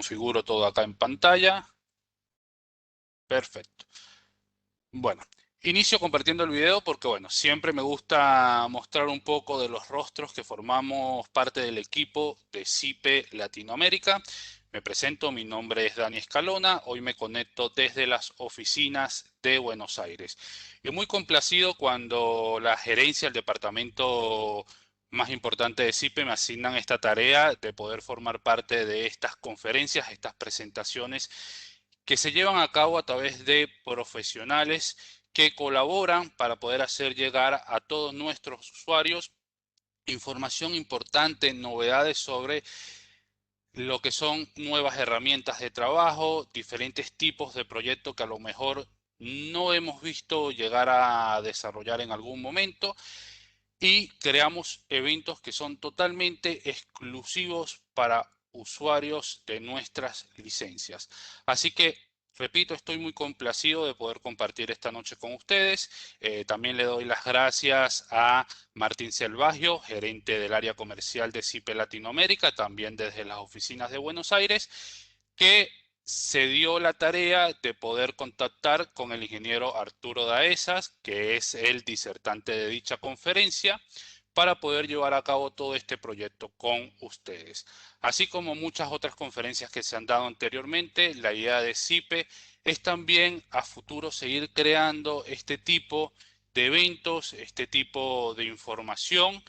Configuro todo acá en pantalla. Perfecto. Bueno, inicio compartiendo el video porque, bueno, siempre me gusta mostrar un poco de los rostros que formamos parte del equipo de CIPE Latinoamérica. Me presento, mi nombre es Dani Escalona, hoy me conecto desde las oficinas de Buenos Aires. Y muy complacido cuando la gerencia del departamento más importante de CIPE me asignan esta tarea de poder formar parte de estas conferencias, estas presentaciones que se llevan a cabo a través de profesionales que colaboran para poder hacer llegar a todos nuestros usuarios información importante, novedades sobre lo que son nuevas herramientas de trabajo, diferentes tipos de proyectos que a lo mejor no hemos visto llegar a desarrollar en algún momento y creamos eventos que son totalmente exclusivos para usuarios de nuestras licencias. Así que, repito, estoy muy complacido de poder compartir esta noche con ustedes. También le doy las gracias a Martín Selvagio, gerente del área comercial de CIPE Latinoamérica, también desde las oficinas de Buenos Aires, que se dio la tarea de poder contactar con el ingeniero Arturo Daesas, que es el disertante de dicha conferencia, para poder llevar a cabo todo este proyecto con ustedes. Así como muchas otras conferencias que se han dado anteriormente, la idea de CIPE es también a futuro seguir creando este tipo de eventos, este tipo de información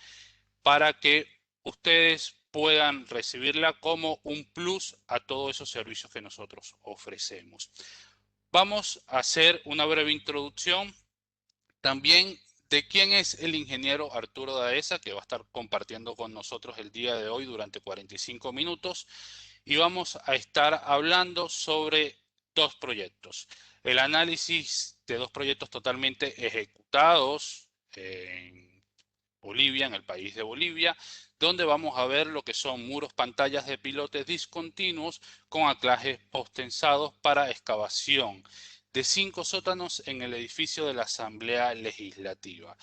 para que ustedes puedan recibirla como un plus a todos esos servicios que nosotros ofrecemos. Vamos a hacer una breve introducción también de quién es el ingeniero Arturo Daesa, que va a estar compartiendo con nosotros el día de hoy durante 45 minutos. Y vamos a estar hablando sobre dos proyectos. El análisis de dos proyectos totalmente ejecutados en Bolivia, en el país de Bolivia, donde vamos a ver lo que son muros, pantallas de pilotes discontinuos con anclajes postensados para excavación de 5 sótanos en el edificio de la Asamblea Legislativa.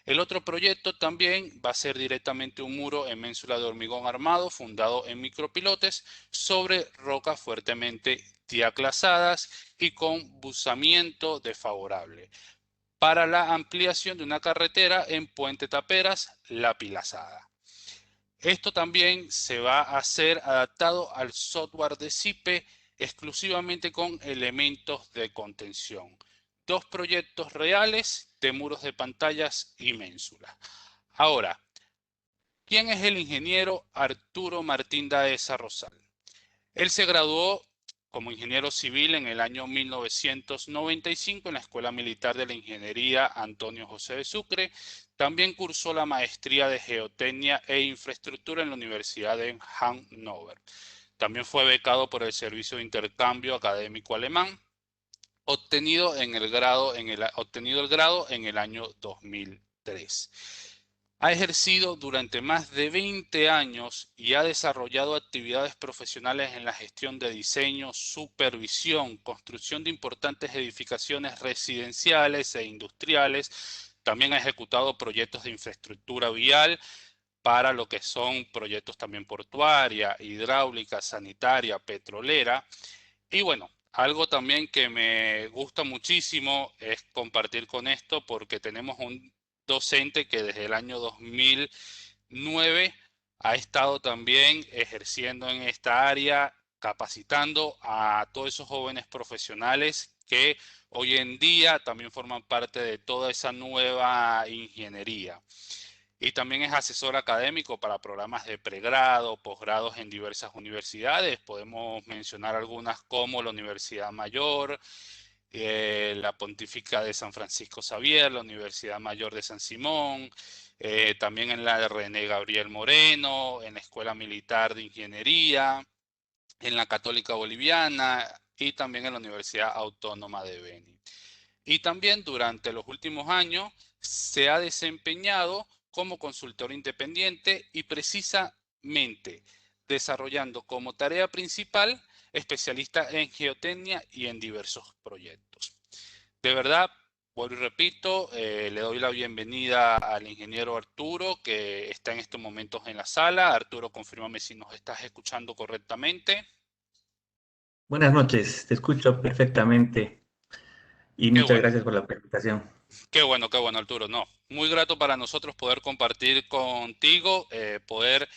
El otro proyecto también va a ser directamente un muro en ménsula de hormigón armado fundado en micropilotes sobre rocas fuertemente diaclasadas y con buzamiento desfavorable para la ampliación de una carretera en Puente Taperas, La Pilazada. Esto también se va a hacer adaptado al software de CIPE exclusivamente con elementos de contención. Dos proyectos reales de muros de pantallas y ménsulas. Ahora, ¿quién es el ingeniero Arturo Martín Daesa Rosal? Él se graduó como ingeniero civil en el año 1995 en la Escuela Militar de la Ingeniería Antonio José de Sucre. También cursó la maestría de Geotecnia e Infraestructura en la Universidad de Hannover. También fue becado por el Servicio de Intercambio Académico Alemán, obtenido el grado en el año 2003. Ha ejercido durante más de 20 años y ha desarrollado actividades profesionales en la gestión de diseño, supervisión, construcción de importantes edificaciones residenciales e industriales. También ha ejecutado proyectos de infraestructura vial para lo que son proyectos también portuaria, hidráulica, sanitaria, petrolera. Y bueno, algo también que me gusta muchísimo es compartir con esto porque tenemos un docente que desde el año 2009 ha estado también ejerciendo en esta área, capacitando a todos esos jóvenes profesionales que hoy en día también forman parte de toda esa nueva ingeniería. Y también es asesor académico para programas de pregrado, posgrados en diversas universidades. Podemos mencionar algunas como la Universidad Mayor, la Pontificia de San Francisco Xavier, la Universidad Mayor de San Simón, también en la de René Gabriel Moreno, en la Escuela Militar de Ingeniería, en la Católica Boliviana y también en la Universidad Autónoma de Beni. Y también durante los últimos años se ha desempeñado como consultor independiente y precisamente desarrollando como tarea principal especialista en geotecnia y en diversos proyectos. De verdad, vuelvo y repito, le doy la bienvenida al ingeniero Arturo que está en estos momentos en la sala. Arturo, confírmame si nos estás escuchando correctamente. Buenas noches, te escucho perfectamente y Qué muchas bueno, gracias por la presentación. qué bueno, Arturo. No, muy grato para nosotros poder compartir contigo, poder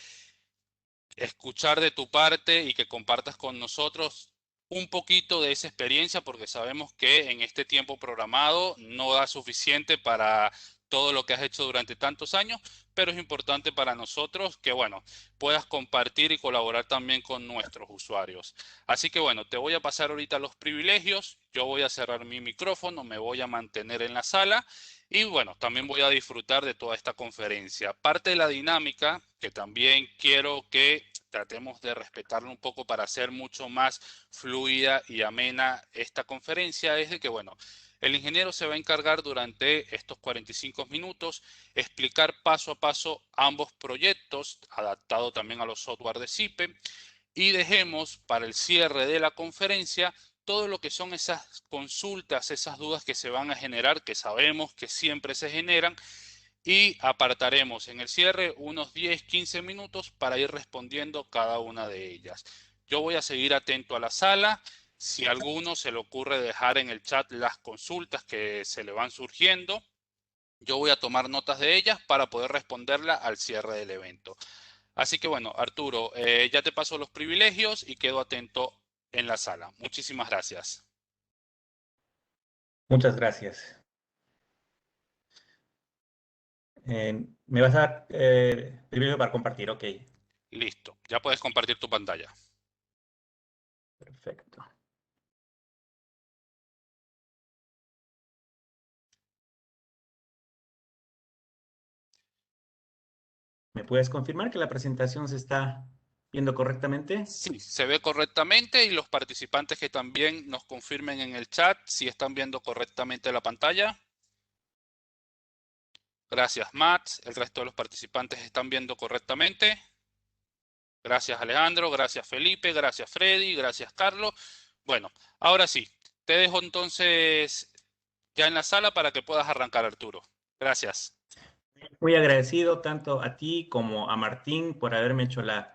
escuchar de tu parte y que compartas con nosotros un poquito de esa experiencia, porque sabemos que en este tiempo programado no da suficiente para todo lo que has hecho durante tantos años, pero es importante para nosotros que, bueno, puedas compartir y colaborar también con nuestros usuarios. Así que, bueno, te voy a pasar ahorita los privilegios, yo voy a cerrar mi micrófono, me voy a mantener en la sala y bueno, también voy a disfrutar de toda esta conferencia. Parte de la dinámica que también quiero que tratemos de respetarlo un poco para hacer mucho más fluida y amena esta conferencia es de que, bueno, el ingeniero se va a encargar durante estos 45 minutos explicar paso a paso ambos proyectos, adaptado también a los software de CIPE, y dejemos para el cierre de la conferencia todo lo que son esas consultas, esas dudas que se van a generar, que sabemos que siempre se generan, y apartaremos en el cierre unos 10-15 minutos para ir respondiendo cada una de ellas. Yo voy a seguir atento a la sala. Si a alguno se le ocurre dejar en el chat las consultas que se le van surgiendo, yo voy a tomar notas de ellas para poder responderla al cierre del evento. Así que bueno, Arturo, ya te paso los privilegios y quedo atento en la sala. Muchísimas gracias. Muchas gracias. Me vas a dar privilegio para compartir, ok, Listo, ya puedes compartir tu pantalla. perfecto. ¿Me puedes confirmar que la presentación se está viendo correctamente? Sí, se ve correctamente y los participantes que también nos confirmen en el chat si están viendo correctamente la pantalla. Gracias, Matt. El resto de los participantes están viendo correctamente. Gracias, Alejandro. Gracias, Felipe. Gracias, Freddy. Gracias, Carlos. Bueno, ahora sí, te dejo entonces ya en la sala para que puedas arrancar, Arturo. Gracias. Muy agradecido tanto a ti como a Martín por haberme hecho la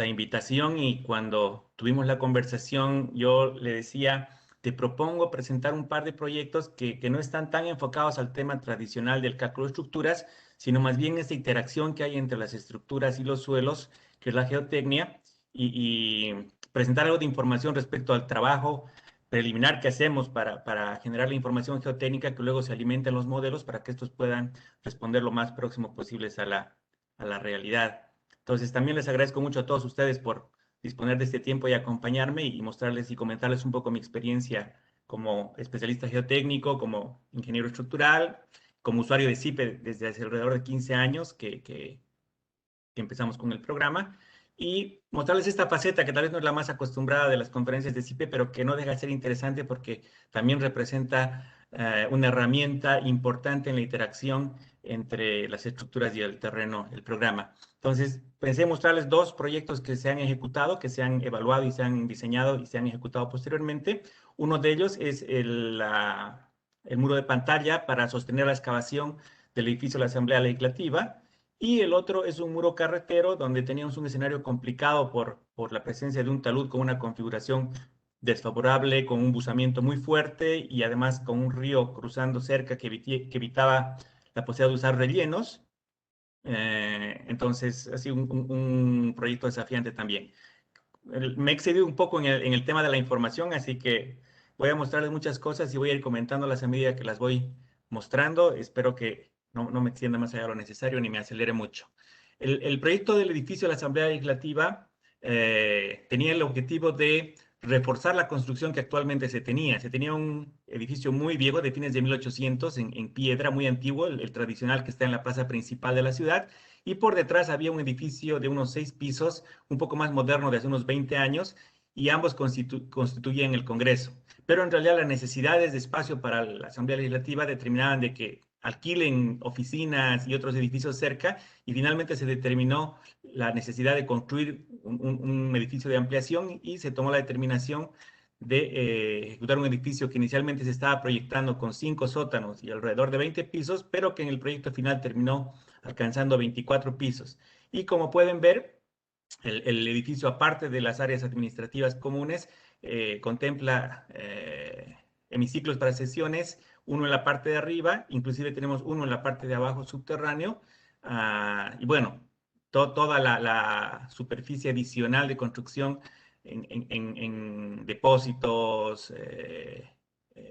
invitación y cuando tuvimos la conversación yo le decía, te propongo presentar un par de proyectos que no están tan enfocados al tema tradicional del cálculo de estructuras, sino más bien esta interacción que hay entre las estructuras y los suelos, que es la geotecnia, y presentar algo de información respecto al trabajo preliminar que hacemos para generar la información geotécnica que luego se alimenta en los modelos para que estos puedan responder lo más próximo posibles a la realidad. Entonces, también les agradezco mucho a todos ustedes por disponer de este tiempo y acompañarme y mostrarles y comentarles un poco mi experiencia como especialista geotécnico, como ingeniero estructural, como usuario de CIPE desde hace alrededor de 15 años que empezamos con el programa y mostrarles esta faceta que tal vez no es la más acostumbrada de las conferencias de CIPE, pero que no deja de ser interesante porque también representa una herramienta importante en la interacción entre las estructuras y el terreno, el programa. Entonces, pensé mostrarles dos proyectos que se han ejecutado, que se han evaluado y se han diseñado y se han ejecutado posteriormente. Uno de ellos es el muro de pantalla para sostener la excavación del edificio de la Asamblea Legislativa. Y el otro es un muro carretero donde teníamos un escenario complicado por la presencia de un talud con una configuración desfavorable, con un buzamiento muy fuerte y además con un río cruzando cerca que evitaba la posibilidad de usar rellenos. Entonces, ha sido un proyecto desafiante también. Me he excedido un poco en el tema de la información, así que voy a mostrarles muchas cosas y voy a ir comentándolas a medida que las voy mostrando. Espero que no me extienda más allá de lo necesario ni me acelere mucho. El proyecto del edificio de la Asamblea Legislativa tenía el objetivo de reforzar la construcción que actualmente se tenía. Se tenía un edificio muy viejo de fines de 1800 en piedra, muy antiguo, el tradicional que está en la plaza principal de la ciudad, y por detrás había un edificio de unos 6 pisos un poco más moderno de hace unos 20 años, y ambos constituían el Congreso. Pero en realidad las necesidades de espacio para la Asamblea Legislativa determinaban de que alquilen oficinas y otros edificios cerca, y finalmente se determinó la necesidad de construir un edificio de ampliación y se tomó la determinación de ejecutar un edificio que inicialmente se estaba proyectando con 5 sótanos y alrededor de 20 pisos, pero que en el proyecto final terminó alcanzando 24 pisos. Y como pueden ver, El edificio, aparte de las áreas administrativas comunes, contempla hemiciclos para sesiones, uno en la parte de arriba, inclusive tenemos uno en la parte de abajo subterráneo, y bueno, toda la superficie adicional de construcción en depósitos,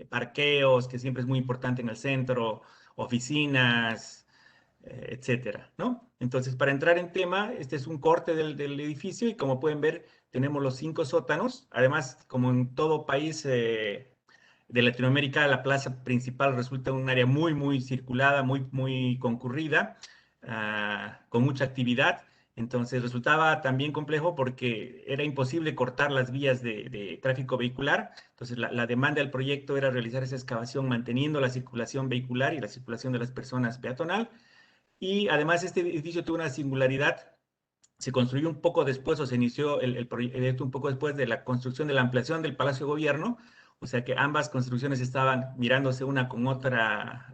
parqueos, que siempre es muy importante en el centro, oficinas, etcétera, ¿no? Entonces, para entrar en tema, este es un corte del edificio y como pueden ver, tenemos los 5 sótanos. Además, como en todo país de Latinoamérica, la plaza principal resulta un área muy circulada, muy concurrida, con mucha actividad. Entonces resultaba también complejo porque era imposible cortar las vías de tráfico vehicular. Entonces la demanda del proyecto era realizar esa excavación manteniendo la circulación vehicular y la circulación de las personas peatonal. Y además este edificio tuvo una singularidad. Se construyó un poco después, o se inició el proyecto un poco después de la construcción de la ampliación del Palacio de Gobierno, o sea que ambas construcciones estaban mirándose una con otra,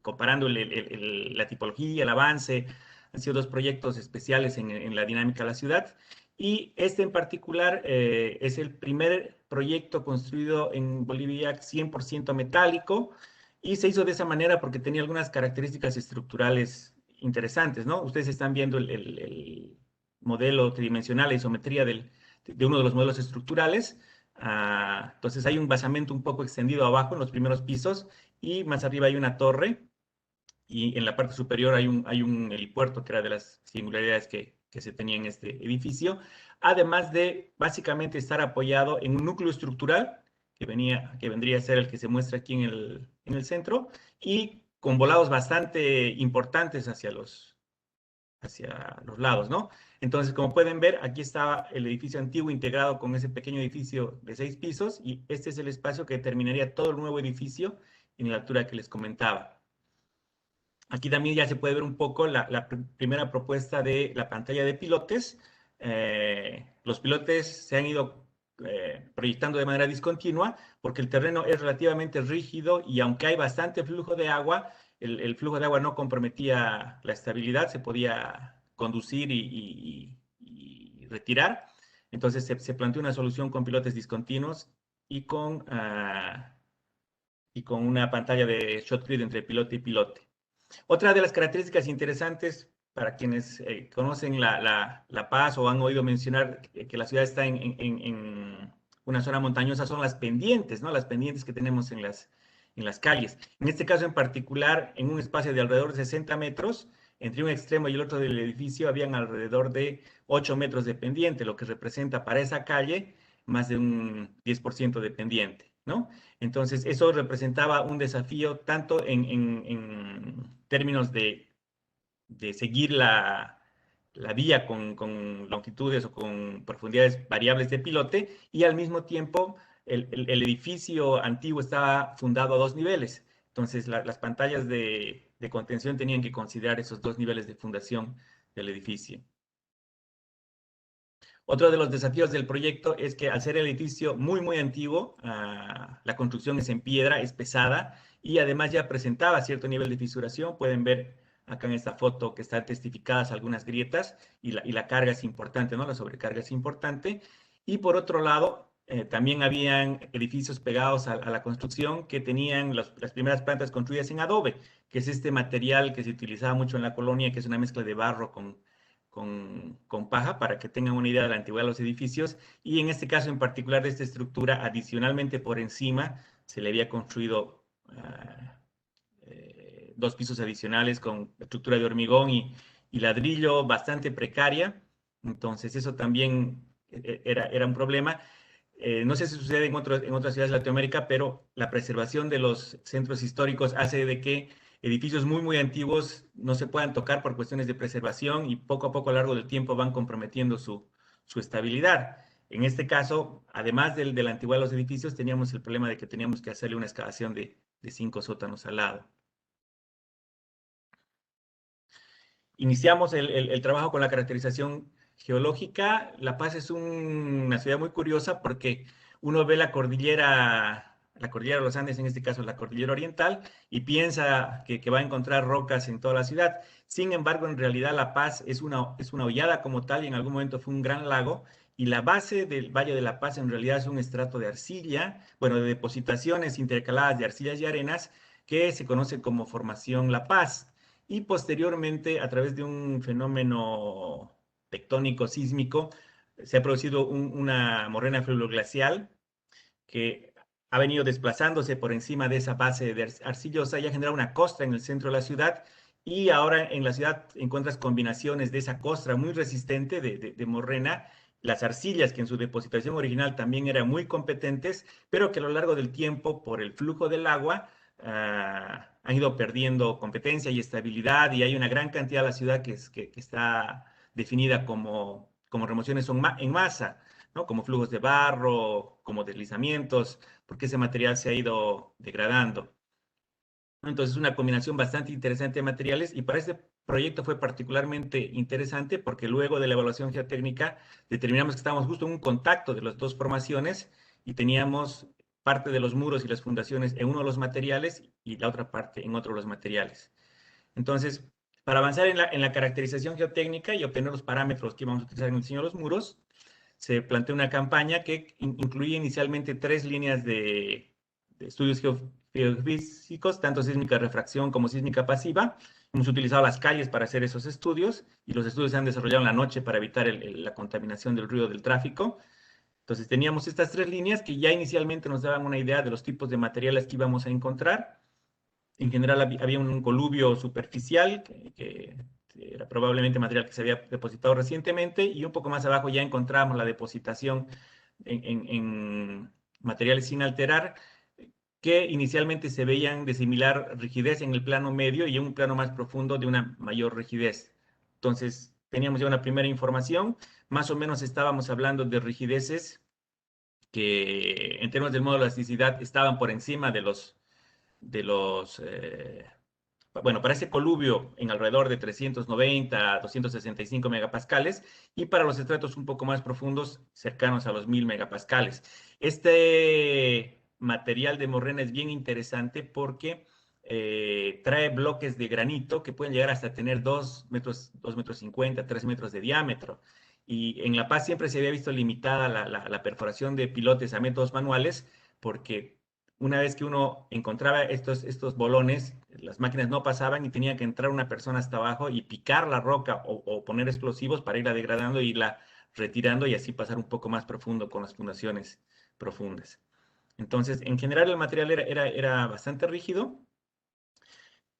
comparando la tipología, el avance. Han sido dos proyectos especiales en la dinámica de la ciudad. Y este en particular es el primer proyecto construido en Bolivia 100% metálico, y se hizo de esa manera porque tenía algunas características estructurales interesantes, ¿no? Ustedes están viendo el modelo tridimensional, la isometría de uno de los modelos estructurales. Entonces hay un basamento un poco extendido abajo en los primeros pisos y más arriba hay una torre y en la parte superior hay un helipuerto que era de las singularidades que se tenía en este edificio, además de básicamente estar apoyado en un núcleo estructural que vendría a ser el que se muestra aquí en el centro, y con volados bastante importantes hacia los lados, ¿no? Entonces, como pueden ver, aquí estaba el edificio antiguo integrado con ese pequeño edificio de 6 pisos, y este es el espacio que determinaría todo el nuevo edificio en la altura que les comentaba. Aquí también ya se puede ver un poco la primera propuesta de la pantalla de pilotes. Los pilotes se han ido proyectando de manera discontinua porque el terreno es relativamente rígido, y aunque hay bastante flujo de agua, el flujo de agua no comprometía la estabilidad, se podía conducir y retirar. Entonces se planteó una solución con pilotes discontinuos y con una pantalla de shot grid entre pilote y pilote. Otra de las características interesantes para quienes conocen La Paz o han oído mencionar que la ciudad está en una zona montañosa son las pendientes, ¿no? Las pendientes que tenemos en las calles. En este caso en particular, en un espacio de alrededor de 60 metros, entre un extremo y el otro del edificio, habían alrededor de 8 metros de pendiente, lo que representa para esa calle más de un 10% de pendiente, ¿no? Entonces, eso representaba un desafío tanto en términos de seguir la vía con longitudes o con profundidades variables de pilote, y al mismo tiempo el edificio antiguo estaba fundado a 2 niveles. Entonces, las pantallas de contención tenían que considerar esos 2 niveles de fundación del edificio. Otro de los desafíos del proyecto es que al ser el edificio muy antiguo, la construcción es en piedra, es pesada, y además ya presentaba cierto nivel de fisuración. Pueden ver acá en esta foto que están testificadas algunas grietas, y la carga es importante, ¿no? La sobrecarga es importante. Y por otro lado, también habían edificios pegados a la construcción que tenían las primeras plantas construidas en adobe, que es este material que se utilizaba mucho en la colonia, que es una mezcla de barro con paja, para que tengan una idea de la antigüedad de los edificios. Y en este caso en particular de esta estructura, adicionalmente por encima se le había construido 2 pisos adicionales con estructura de hormigón y ladrillo bastante precaria. Entonces eso también era un problema. No sé si sucede en otras ciudades de Latinoamérica, pero la preservación de los centros históricos hace de que edificios muy antiguos no se puedan tocar por cuestiones de preservación, y poco a poco a lo largo del tiempo van comprometiendo su estabilidad. En este caso, además de la antigüedad de los edificios, teníamos el problema de que teníamos que hacerle una excavación de 5 sótanos al lado. Iniciamos el trabajo con la caracterización geológica. La Paz es una ciudad muy curiosa porque uno ve la cordillera de los Andes, en este caso la cordillera oriental, y piensa que va a encontrar rocas en toda la ciudad. Sin embargo, en realidad La Paz es una hollada como tal y en algún momento fue un gran lago. Y la base del Valle de La Paz en realidad es un estrato de arcilla, bueno, de depositaciones intercaladas de arcillas y arenas que se conoce como Formación La Paz. Y posteriormente, a través de un fenómeno tectónico sísmico, se ha producido una morrena fluvioglacial que ha venido desplazándose por encima de esa base de arcillosa y ha generado una costra en el centro de la ciudad. Y ahora en la ciudad encuentras combinaciones de esa costra muy resistente de morrena, las arcillas que en su depositación original también eran muy competentes, pero que a lo largo del tiempo, por el flujo del agua, han ido perdiendo competencia y estabilidad, y hay una gran cantidad de la ciudad que está definida como remociones en masa, ¿no? Como flujos de barro, como deslizamientos, porque ese material se ha ido degradando. Entonces, es una combinación bastante interesante de materiales, y para este proyecto fue particularmente interesante porque luego de la evaluación geotécnica determinamos que estábamos justo en un contacto de las dos formaciones y teníamos parte de los muros y las fundaciones en uno de los materiales y la otra parte en otro de los materiales. Entonces, para avanzar en la caracterización geotécnica y obtener los parámetros que íbamos a utilizar en el diseño de los muros, se planteó una campaña que incluía inicialmente 3 líneas de estudios geofísicos, tanto sísmica de refracción como sísmica pasiva. Hemos utilizado las calles para hacer esos estudios y los estudios se han desarrollado en la noche para evitar la contaminación del ruido del tráfico. Entonces teníamos estas 3 líneas que ya inicialmente nos daban una idea de los tipos de materiales que íbamos a encontrar. En general había un coluvio superficial que era probablemente material que se había depositado recientemente, y un poco más abajo ya encontramos la depositación en materiales sin alterar, que inicialmente se veían de similar rigidez en el plano medio y en un plano más profundo de una mayor rigidez. Entonces teníamos ya una primera información, más o menos estábamos hablando de rigideces que en términos del modo de elasticidad estaban por encima de los bueno, para ese coluvio en alrededor de 390 a 265 megapascales, y para los estratos un poco más profundos cercanos a los 1000 megapascales. Este material de morrena es bien interesante porque trae bloques de granito que pueden llegar hasta tener 2 metros, 2 metros 50, 3 metros de diámetro. Y en La Paz siempre se había visto limitada la perforación de pilotes a métodos manuales, porque una vez que uno encontraba estos bolones, las máquinas no pasaban y tenía que entrar una persona hasta abajo y picar la roca o poner explosivos para irla degradando e irla retirando y así pasar un poco más profundo con las fundaciones profundas. Entonces, en general el material era bastante rígido,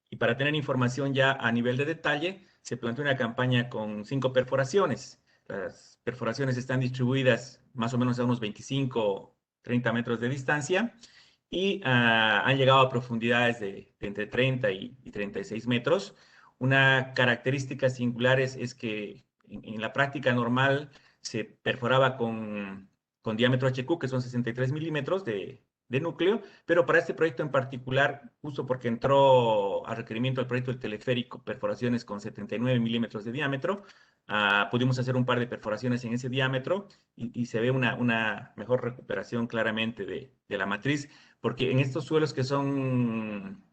y para tener información ya a nivel de detalle, se planteó una campaña con 5 perforaciones. Las perforaciones están distribuidas más o menos a unos 25, 30 metros de distancia, y han llegado a profundidades de entre 30 y 36 metros. Una característica singular es que en la práctica normal se perforaba con diámetro HQ, que son 63 milímetros de núcleo, pero para este proyecto en particular, justo porque entró a requerimiento del proyecto del teleférico perforaciones con 79 milímetros de diámetro, pudimos hacer un par de perforaciones en ese diámetro, y se ve una mejor recuperación claramente de la matriz, porque en estos suelos que son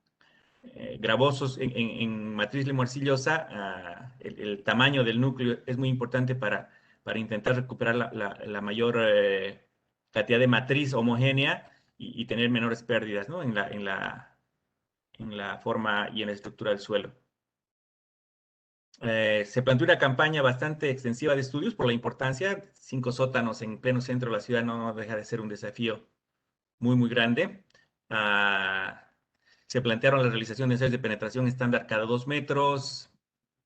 gravosos en matriz limuarcillosa, el tamaño del núcleo es muy importante para intentar recuperar la mayor cantidad de matriz homogénea y tener menores pérdidas, ¿no? en la forma y en la estructura del suelo. Se planteó una campaña bastante extensiva de estudios por la importancia. 5 sótanos en pleno centro de la ciudad no deja de ser un desafío muy, muy grande. Se plantearon la realización de ensayos de penetración estándar cada 2 metros,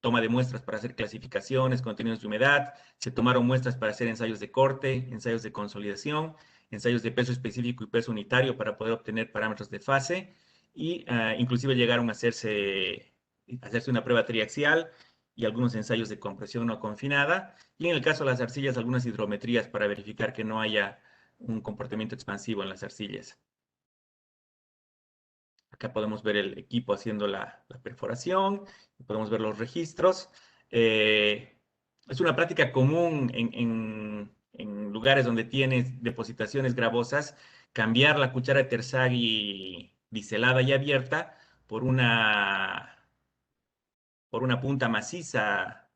toma de muestras para hacer clasificaciones, contenidos de humedad, se tomaron muestras para hacer ensayos de corte, ensayos de consolidación, ensayos de peso específico y peso unitario para poder obtener parámetros de fase, y inclusive llegaron a hacerse una prueba triaxial y algunos ensayos de compresión no confinada, y en el caso de las arcillas, algunas hidrometrías para verificar que no haya un comportamiento expansivo en las arcillas. Acá podemos ver el equipo haciendo la perforación, podemos ver los registros. Es una práctica común en lugares donde tienes depositaciones gravosas, cambiar la cuchara de Terzaghi biselada y abierta por por una punta maciza,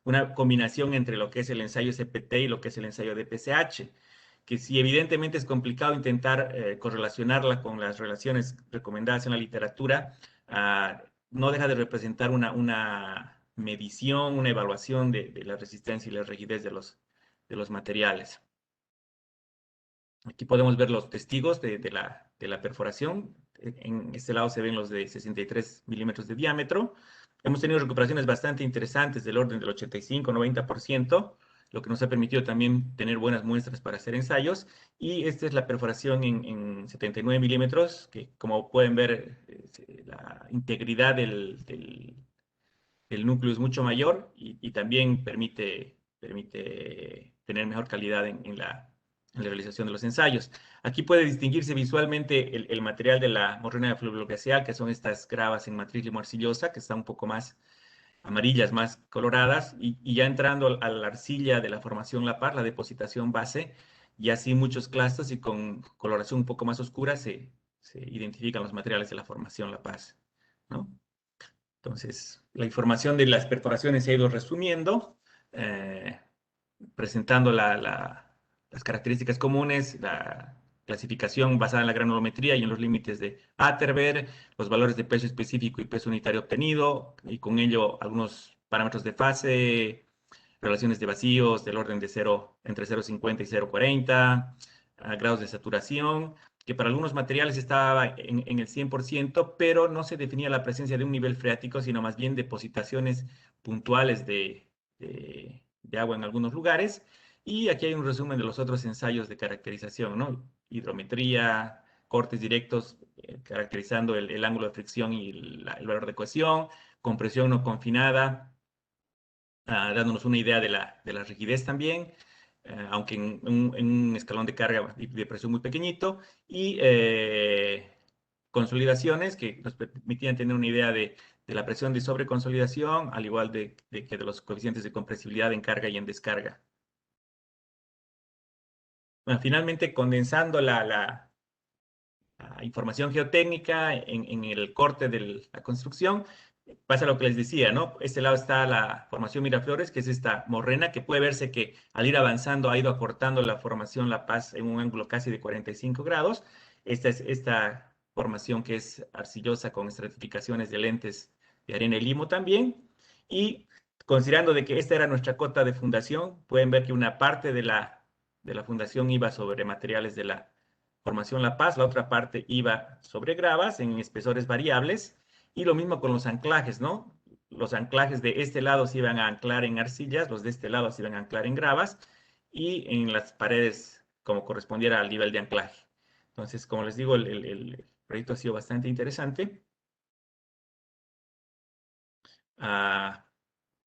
una combinación entre lo que es el ensayo CPT y lo que es el ensayo de PCH, que si evidentemente es complicado intentar correlacionarla con las relaciones recomendadas en la literatura, no deja de representar una medición, una evaluación de la resistencia y la rigidez de los materiales. Aquí podemos ver los testigos de la perforación. En este lado se ven los de 63 milímetros de diámetro. Hemos tenido recuperaciones bastante interesantes del orden del 85-90%, lo que nos ha permitido también tener buenas muestras para hacer ensayos. Y esta es la perforación en 79 milímetros, que como pueden ver, la integridad del núcleo es mucho mayor y también permite tener mejor calidad en la realización de los ensayos. Aquí puede distinguirse visualmente el material de la morrena fluvio-glacial, que son estas gravas en matriz limo-arcillosa, que están un poco más amarillas, más coloradas, y ya entrando a la arcilla de la formación La Paz, la depositación base, y así muchos clastos y con coloración un poco más oscura se identifican los materiales de la formación La Paz, ¿no? Entonces, la información de las perforaciones se ha ido resumiendo, eh, presentando las características comunes, la clasificación basada en la granulometría y en los límites de Atterberg, los valores de peso específico y peso unitario obtenido, y con ello algunos parámetros de fase, relaciones de vacíos del orden de 0, entre 0,50 y 0,40, grados de saturación, que para algunos materiales estaba en el 100%, pero no se definía la presencia de un nivel freático, sino más bien depositaciones puntuales de agua en algunos lugares. Y aquí hay un resumen de los otros ensayos de caracterización, ¿no? Hidrometría, cortes directos, caracterizando el ángulo de fricción y el valor de cohesión, compresión no confinada, dándonos una idea de la rigidez también, aunque en un escalón de carga y de presión muy pequeñito, y consolidaciones que nos permitían tener una idea de la presión de sobreconsolidación, al igual que de los coeficientes de compresibilidad en carga y en descarga. Bueno, finalmente, condensando la información geotécnica en el corte de la construcción, pasa lo que les decía, ¿no? Este lado está la formación Miraflores, que es esta morrena, que puede verse que al ir avanzando ha ido acortando la formación La Paz en un ángulo casi de 45 grados. Esta es esta formación que es arcillosa con estratificaciones de lentes de arena y limo también. Y considerando de que esta era nuestra cota de fundación, pueden ver que una parte de la fundación iba sobre materiales de la formación La Paz, la otra parte iba sobre gravas en espesores variables, y lo mismo con los anclajes, ¿no? Los anclajes de este lado se iban a anclar en arcillas, los de este lado se iban a anclar en gravas, y en las paredes como correspondiera al nivel de anclaje. Entonces, como les digo, el proyecto ha sido bastante interesante. Ah,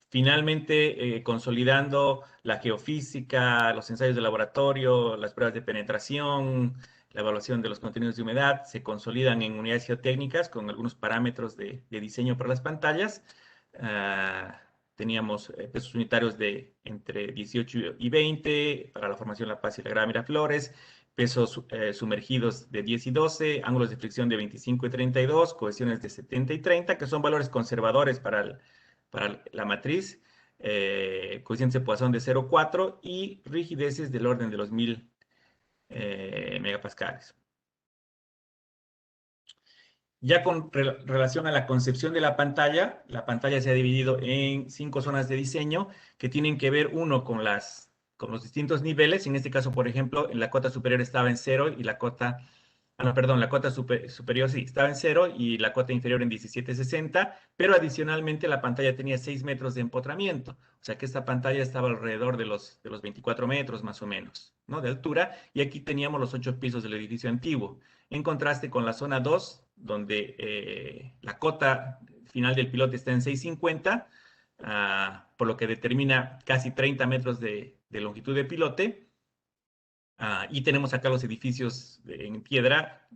finalmente, consolidando la geofísica, los ensayos de laboratorio, las pruebas de penetración, la evaluación de los contenidos de humedad, se consolidan en unidades geotécnicas con algunos parámetros de diseño para las pantallas. Teníamos pesos unitarios de entre 18 y 20 para la formación La Paz y la Grava Miraflores, pesos sumergidos de 10 y 12, ángulos de fricción de 25 y 32, cohesiones de 70 y 30, que son valores conservadores para la matriz, coeficientes de Poisson de 0,4 y rigideces del orden de los 1000 megapascales. Ya con relación a la concepción de la pantalla se ha dividido en 5 zonas de diseño que tienen que ver, uno, con los distintos niveles. En este caso, por ejemplo, en la cota superior estaba en 0 y la cota, no, perdón, la cota superior sí, estaba en 0 y la cota inferior en 1760, pero adicionalmente la pantalla tenía 6 metros de empotramiento. O sea que esta pantalla estaba alrededor de los 24 metros más o menos, ¿no? De altura, y aquí teníamos los 8 pisos del edificio antiguo. En contraste con la zona 2, donde la cota final del pilote está en 650, por lo que determina casi 30 metros de longitud de pilote. Y tenemos acá los edificios en piedra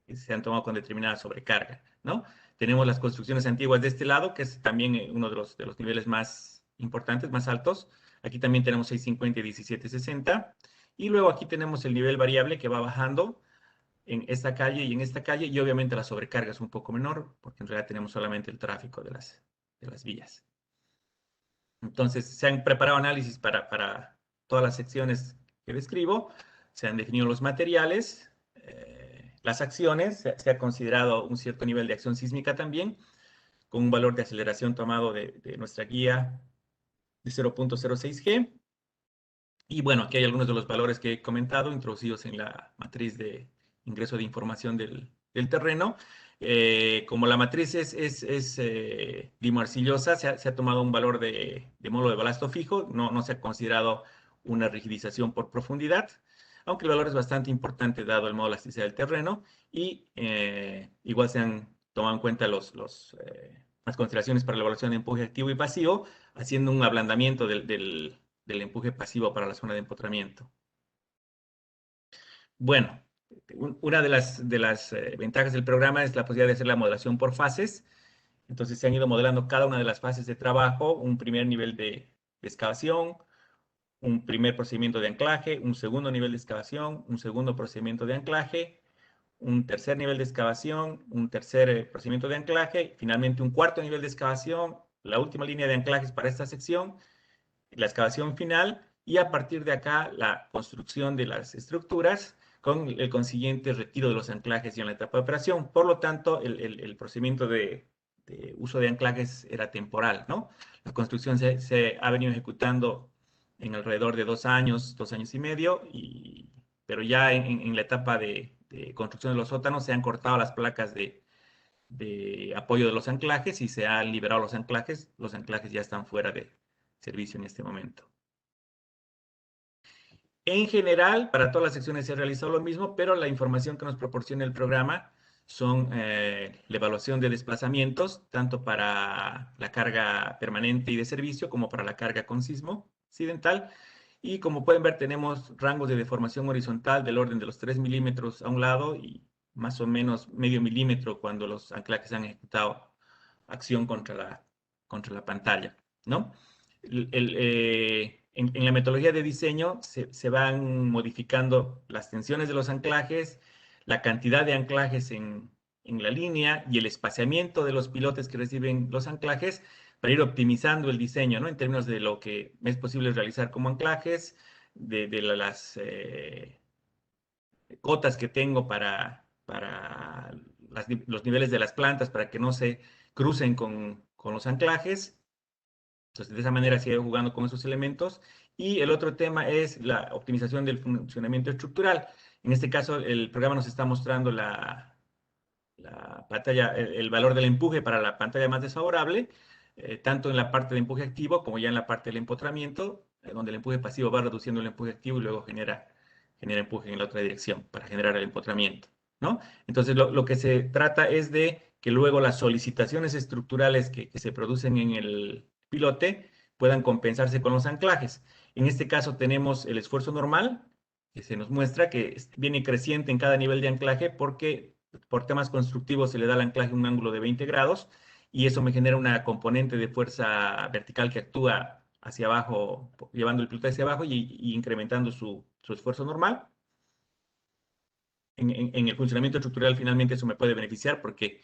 que se han tomado con determinada sobrecarga, ¿no? Tenemos las construcciones antiguas de este lado, que es también uno de los niveles más importantes, más altos. Aquí también tenemos 650 y 1760. Y luego aquí tenemos el nivel variable que va bajando en esta calle y en esta calle, y obviamente la sobrecarga es un poco menor, porque en realidad tenemos solamente el tráfico las vías. Entonces, se han preparado análisis para todas las secciones que describo, se han definido los materiales, las acciones, se ha considerado un cierto nivel de acción sísmica también, con un valor de aceleración tomado de nuestra guía de 0.06G. Y bueno, aquí hay algunos de los valores que he comentado, introducidos en la matriz de ingreso de información del terreno. Como la matriz es limo-arcillosa, se ha tomado un valor de módulo de balasto fijo, no se ha considerado una rigidización por profundidad, aunque el valor es bastante importante dado el modo de elasticidad del terreno, y igual se han tomado en cuenta las consideraciones para la evaluación de empuje activo y pasivo, haciendo un ablandamiento del empuje pasivo para la zona de empotramiento. Bueno, una de las ventajas del programa es la posibilidad de hacer la modelación por fases. Entonces se han ido modelando cada una de las fases de trabajo, un primer nivel de excavación, un primer procedimiento de anclaje, un segundo nivel de excavación, un segundo procedimiento de anclaje, un tercer nivel de excavación, un tercer procedimiento de anclaje, finalmente un cuarto nivel de excavación, la última línea de anclajes para esta sección, la excavación final, y a partir de acá la construcción de las estructuras con el consiguiente retiro de los anclajes ya en la etapa de operación. Por lo tanto, el procedimiento de uso de anclajes era temporal, ¿no? La construcción se ha venido ejecutando en alrededor de 2 años, 2 años y medio, pero ya en la etapa de construcción de los sótanos se han cortado las placas de apoyo de los anclajes y se han liberado los anclajes ya están fuera de servicio en este momento. En general, para todas las secciones se ha realizado lo mismo, pero la información que nos proporciona el programa son la evaluación de desplazamientos, tanto para la carga permanente y de servicio como para la carga con sismo accidental. Y como pueden ver, tenemos rangos de deformación horizontal del orden de los 3 milímetros a un lado y más o menos medio milímetro cuando los anclajes han ejecutado acción contra la pantalla, ¿no? En la metodología de diseño se van modificando las tensiones de los anclajes, la cantidad de anclajes en la línea y el espaciamiento de los pilotes que reciben los anclajes para ir optimizando el diseño, ¿no? En términos de lo que es posible realizar como anclajes, de las cotas que tengo para los niveles de las plantas para que no se crucen con los anclajes. Entonces, de esa manera se ha ido jugando con esos elementos. Y el otro tema es la optimización del funcionamiento estructural. En este caso, el programa nos está mostrando la pantalla, el valor del empuje para la pantalla más desfavorable, tanto en la parte de empuje activo como ya en la parte del empotramiento, donde el empuje pasivo va reduciendo el empuje activo y luego genera empuje en la otra dirección para generar el empotramiento, ¿no? Entonces, lo que se trata es de que luego las solicitaciones estructurales que se producen en el pilote puedan compensarse con los anclajes. En este caso tenemos el esfuerzo normal, que se nos muestra que viene creciente en cada nivel de anclaje porque por temas constructivos se le da al anclaje un ángulo de 20 grados y eso me genera una componente de fuerza vertical que actúa hacia abajo, llevando el pilote hacia abajo y incrementando su esfuerzo normal. En el funcionamiento estructural finalmente eso me puede beneficiar porque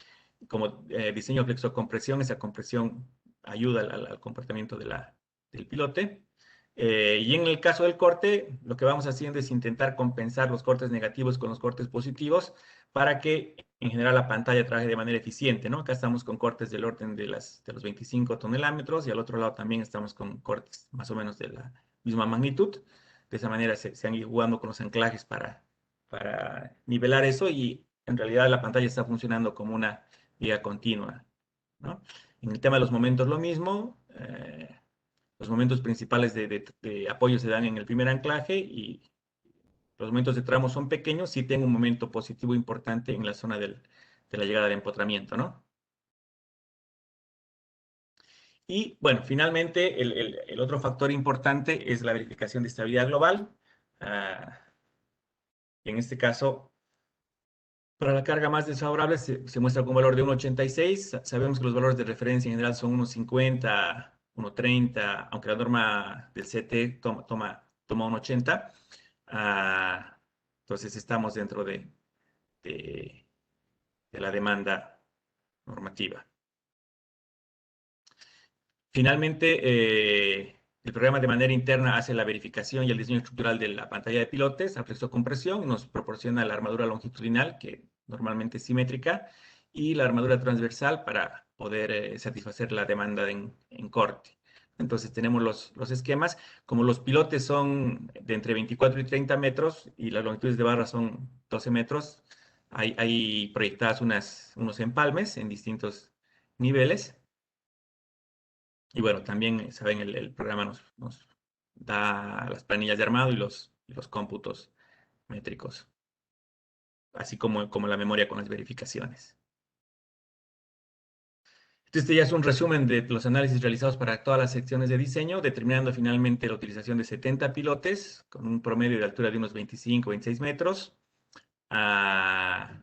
como diseño flexocompresión, esa compresión ayuda al comportamiento del pilote. Y en el caso del corte, lo que vamos haciendo es intentar compensar los cortes negativos con los cortes positivos para que en general la pantalla trabaje de manera eficiente, ¿no? Acá estamos con cortes del orden de los 25 tonelámetros y al otro lado también estamos con cortes más o menos de la misma magnitud. De esa manera se han ido jugando con los anclajes para nivelar eso y en realidad la pantalla está funcionando como una vía continua, ¿no? En el tema de los momentos lo mismo. Los momentos principales de apoyo se dan en el primer anclaje y los momentos de tramo son pequeños. Sí tengo un momento positivo importante en la zona de la llegada del empotramiento, ¿no? Y bueno, finalmente el otro factor importante es la verificación de estabilidad global. Y en este caso, para la carga más desfavorable se muestra con un valor de 1,86. Sabemos que los valores de referencia en general son 1,50, 1,30, aunque la norma del CT toma 1,80. Entonces estamos dentro de la demanda normativa. Finalmente, el programa de manera interna hace la verificación y el diseño estructural de la pantalla de pilotes a flexo-compresión y nos proporciona la armadura longitudinal, que normalmente es simétrica, y la armadura transversal para poder satisfacer la demanda en corte. Entonces tenemos los esquemas. Como los pilotes son de entre 24 y 30 metros y las longitudes de barra son 12 metros, hay proyectadas unos empalmes en distintos niveles. Y bueno, también, saben, el programa nos da las planillas de armado y los cómputos métricos, así como la memoria con las verificaciones. Este ya es un resumen de los análisis realizados para todas las secciones de diseño, determinando finalmente la utilización de 70 pilotes con un promedio de altura de unos 25, 26 metros, alrededor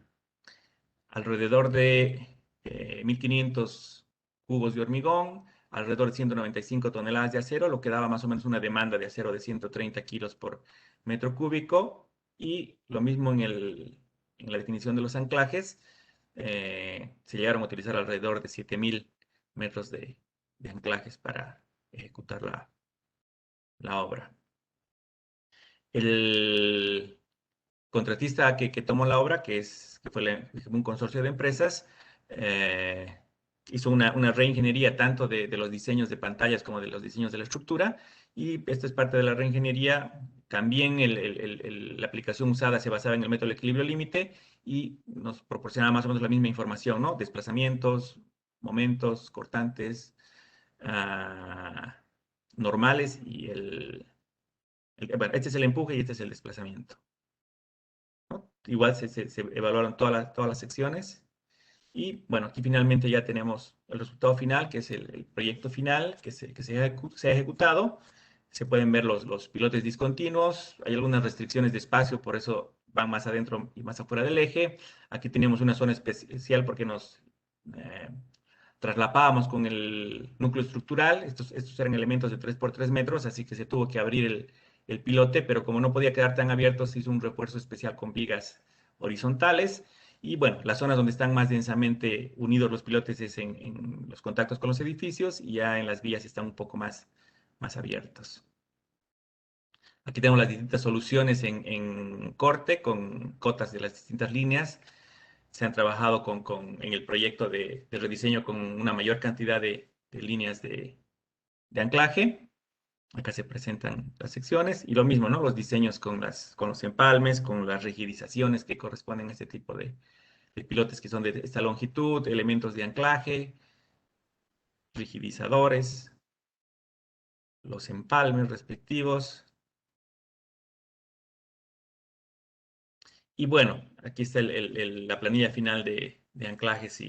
de 1.500 cubos de hormigón, alrededor de 195 toneladas de acero, lo que daba más o menos una demanda de acero de 130 kilos por metro cúbico. Y lo mismo en la definición de los anclajes, se llegaron a utilizar alrededor de 7.000 metros de anclajes para ejecutar la obra. El contratista que tomó la obra, que fue un consorcio de empresas, eh, hizo una reingeniería tanto de los diseños de pantallas como de los diseños de la estructura, y esto es parte de la reingeniería. También la aplicación usada se basaba en el método del equilibrio límite y nos proporcionaba más o menos la misma información, ¿no? Desplazamientos, momentos, cortantes, ah, normales y bueno, este es el empuje y este es el desplazamiento, ¿no? Igual se evaluaron todas las secciones. Y bueno, aquí finalmente ya tenemos el resultado final, que es el proyecto final que se ha ejecutado. Se pueden ver los pilotes discontinuos. Hay algunas restricciones de espacio, por eso van más adentro y más afuera del eje. Aquí tenemos una zona especial porque nos eh, traslapábamos con el núcleo estructural. Estos eran elementos de 3 por 3 metros, así que se tuvo que abrir el pilote, pero como no podía quedar tan abierto, se hizo un refuerzo especial con vigas horizontales. Y bueno, las zonas donde están más densamente unidos los pilotes es en los contactos con los edificios, y ya en las vías están un poco más abiertos. Aquí tenemos las distintas soluciones en corte con cotas de las distintas líneas. Se han trabajado en el proyecto de rediseño con una mayor cantidad de líneas de anclaje. Acá se presentan las secciones y lo mismo, ¿no? Los diseños con los empalmes, con las rigidizaciones que corresponden a este tipo de pilotes que son de esta longitud, elementos de anclaje, rigidizadores, los empalmes respectivos. Y bueno, aquí está la planilla final de anclajes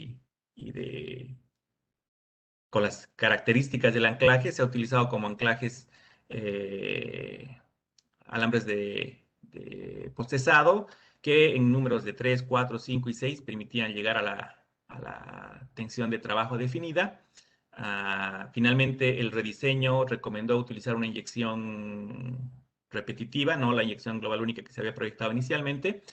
con las características del anclaje. Se ha utilizado como anclajes alambres de postezado que en números de 3, 4, 5 y 6 permitían llegar a la tensión de trabajo definida. Finalmente, el rediseño recomendó utilizar una inyección repetitiva, no la inyección global única que se había proyectado inicialmente.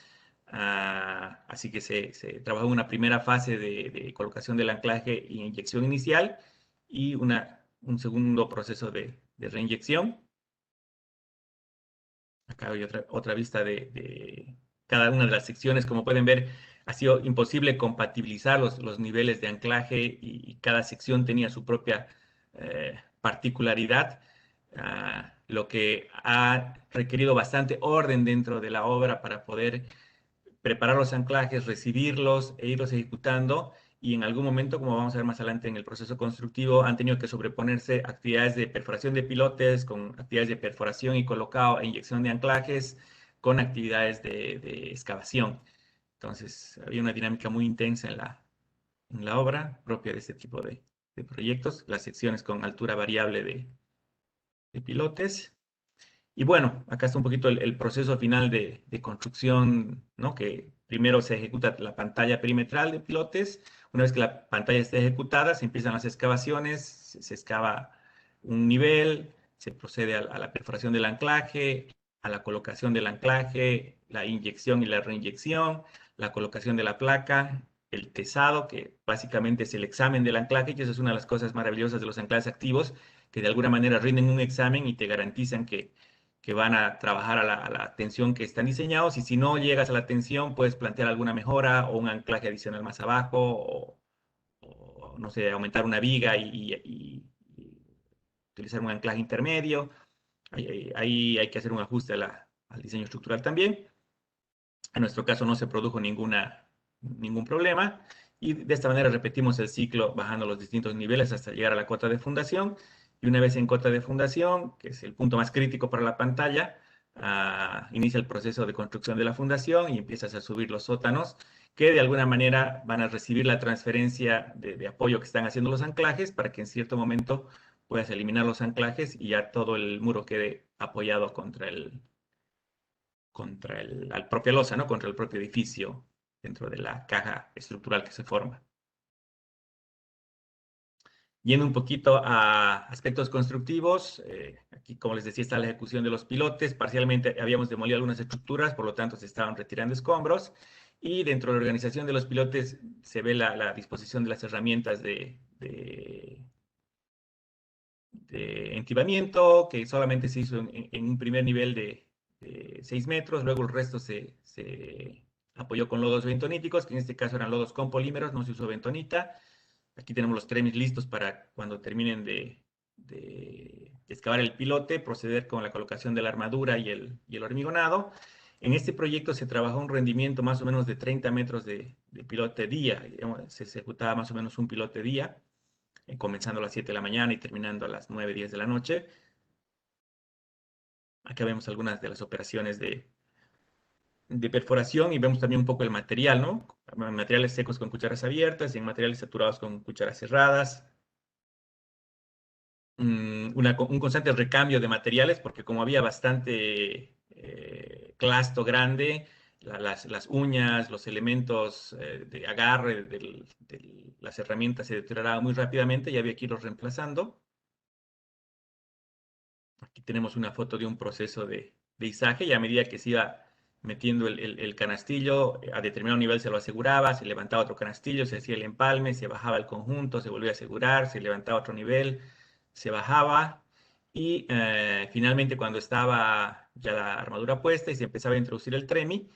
Así que se trabajó en una primera fase de colocación del anclaje e inyección inicial y un segundo proceso de reinyección. Acá hay otra vista de cada una de las secciones. Como pueden ver, ha sido imposible compatibilizar los niveles de anclaje y cada sección tenía su propia particularidad, lo que ha requerido bastante orden dentro de la obra para poder preparar los anclajes, recibirlos e irlos ejecutando. Y en algún momento, como vamos a ver más adelante en el proceso constructivo, han tenido que sobreponerse actividades de perforación de pilotes con actividades de perforación y colocado e inyección de anclajes con actividades de excavación. Entonces, había una dinámica muy intensa en la obra propia de este tipo de proyectos, las secciones con altura variable de pilotes. Y bueno, acá está un poquito el proceso final de construcción, ¿no? Que primero se ejecuta la pantalla perimetral de pilotes. Una vez que la pantalla está ejecutada, se empiezan las excavaciones, se excava un nivel, se procede a la perforación del anclaje, a la colocación del anclaje, la inyección y la reinyección, la colocación de la placa el tesado, que básicamente es el examen del anclaje, que eso es una de las cosas maravillosas de los anclajes activos, que de alguna manera rinden un examen y te garantizan que van a trabajar a la tensión que están diseñados, y si no llegas a la tensión, puedes plantear alguna mejora o un anclaje adicional más abajo, o no sé, aumentar una viga y utilizar un anclaje intermedio. Ahí hay que hacer un ajuste al diseño estructural también. En nuestro caso no se produjo ningún problema, y de esta manera repetimos el ciclo bajando los distintos niveles hasta llegar a la cota de fundación. Y una vez en cota de fundación, que es el punto más crítico para la pantalla, inicia el proceso de construcción de la fundación y empiezas a subir los sótanos, que de alguna manera van a recibir la transferencia de apoyo que están haciendo los anclajes, para que en cierto momento puedas eliminar los anclajes y ya todo el muro quede apoyado contra la propia losa, ¿no? Contra el propio edificio, dentro de la caja estructural que se forma. Yendo un poquito a aspectos constructivos, aquí, como les decía, está la ejecución de los pilotes. Parcialmente habíamos demolido algunas estructuras, por lo tanto se estaban retirando escombros. Y dentro de la organización de los pilotes se ve la disposición de las herramientas de entibamiento, que solamente se hizo en un primer nivel de 6 metros. Luego el resto se apoyó con lodos bentoníticos, que en este caso eran lodos con polímeros, no se usó bentonita. Aquí tenemos los tremis listos para cuando terminen de excavar el pilote, proceder con la colocación de la armadura y el hormigonado. En este proyecto se trabajó un rendimiento más o menos de 30 metros de pilote día. Se ejecutaba más o menos un pilote día, comenzando a las 7 de la mañana y terminando a las 9, 10 de la noche. Acá vemos algunas de las operaciones de perforación, y vemos también un poco el material, ¿no? Materiales secos con cucharas abiertas y en materiales saturados con cucharas cerradas. Un constante recambio de materiales, porque como había bastante clasto grande, las uñas, los elementos de agarre de las herramientas se deterioraban muy rápidamente y había que irlos reemplazando. Aquí tenemos una foto de un proceso de izaje, y a medida que se iba metiendo el canastillo, a determinado nivel se lo aseguraba, se levantaba otro canastillo, se hacía el empalme, se bajaba el conjunto, se volvía a asegurar, se levantaba otro nivel, se bajaba, y finalmente, cuando estaba ya la armadura puesta y se empezaba a introducir el tremi,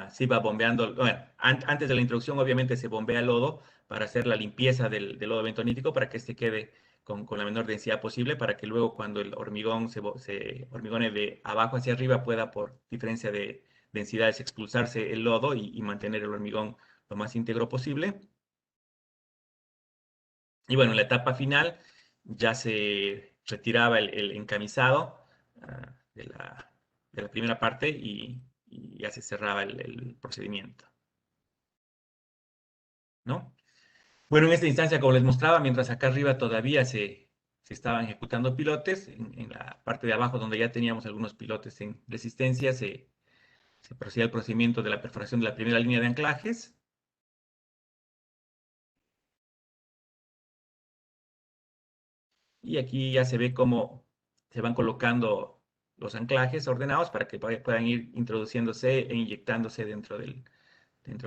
se iba bombeando. Bueno, antes de la introducción obviamente se bombea el lodo para hacer la limpieza del lodo bentonítico, para que este quede con la menor densidad posible, para que luego, cuando el hormigón se hormigone de abajo hacia arriba, pueda, por diferencia de densidades, expulsarse el lodo y mantener el hormigón lo más íntegro posible. Y bueno, en la etapa final ya se retiraba el encamisado de la primera parte, y ya se cerraba el procedimiento, ¿no? Bueno, en esta instancia, como les mostraba, mientras acá arriba todavía se estaban ejecutando pilotes, en la parte de abajo, donde ya teníamos algunos pilotes en resistencia, se procedía el procedimiento de la perforación de la primera línea de anclajes. Y aquí ya se ve cómo se van colocando los anclajes ordenados para que puedan ir introduciéndose e inyectándose dentro de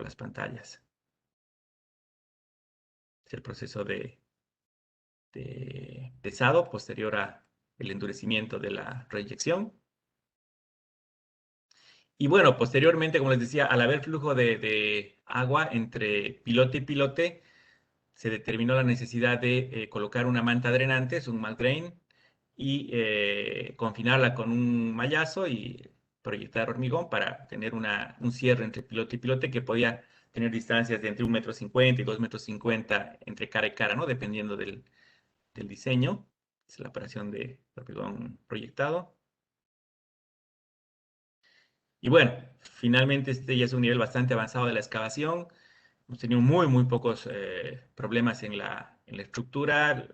las pantallas. Es el proceso de pesado posterior al endurecimiento de la reyección. Y bueno, posteriormente, como les decía, al haber flujo de agua entre pilote y pilote, se determinó la necesidad de colocar una manta drenante, es un mat drain, y confinarla con un mallazo y proyectar hormigón para tener un cierre entre pilote y pilote, que podía tener distancias de entre 1,50 m y 2,50 m entre cara y cara, ¿no? Dependiendo del diseño. Es la operación de hormigón proyectado. Y bueno, finalmente este ya es un nivel bastante avanzado de la excavación. Hemos tenido muy pocos problemas en la estructura.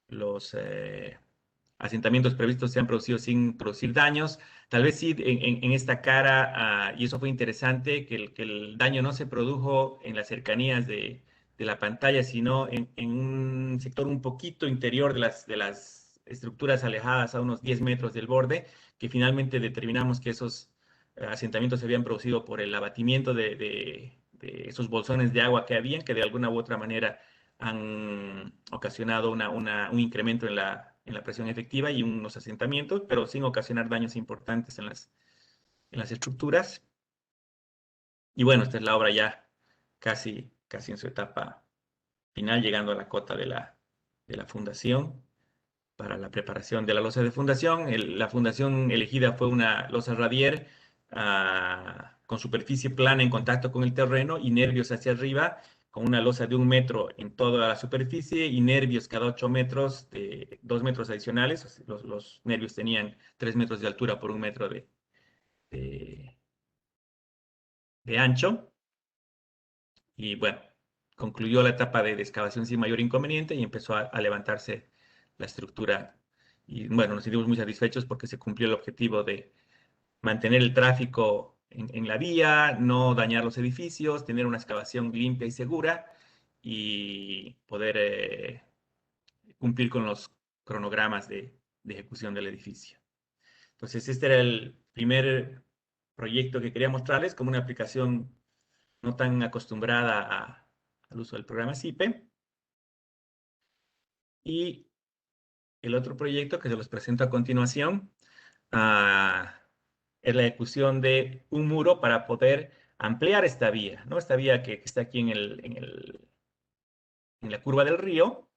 Los asentamientos previstos se han producido sin producir daños. Tal vez sí en esta cara, y eso fue interesante, que el daño no se produjo en las cercanías de la pantalla, sino en un sector un poquito interior de las estructuras, alejadas a unos 10 metros del borde, que finalmente determinamos que esos asentamientos se habían producido por el abatimiento de esos bolsones de agua que habían, que de alguna u otra manera han ocasionado un incremento en la presión efectiva y unos asentamientos, pero sin ocasionar daños importantes en las estructuras. Y bueno, esta es la obra ya casi en su etapa final, llegando a la cota de la fundación para la preparación de la losa de fundación. La fundación elegida fue una losa radier con superficie plana en contacto con el terreno y nervios hacia arriba, con una losa de 1 metro en toda la superficie y nervios cada 8 metros, de 2 metros adicionales. Los nervios tenían 3 metros de altura por 1 metro de, de ancho. Y bueno, concluyó la etapa de excavación sin mayor inconveniente y empezó a levantarse la estructura. Y bueno, nos sentimos muy satisfechos porque se cumplió el objetivo de mantener el tráfico en la vía, no dañar los edificios, tener una excavación limpia y segura y poder cumplir con los cronogramas de ejecución del edificio. Entonces, este era el primer proyecto que quería mostrarles como una aplicación no tan acostumbrada al uso del programa SIPE. Y el otro proyecto que se los presento a continuación es la ejecución de un muro para poder ampliar esta vía, ¿no? Esta vía que está aquí en la curva del río.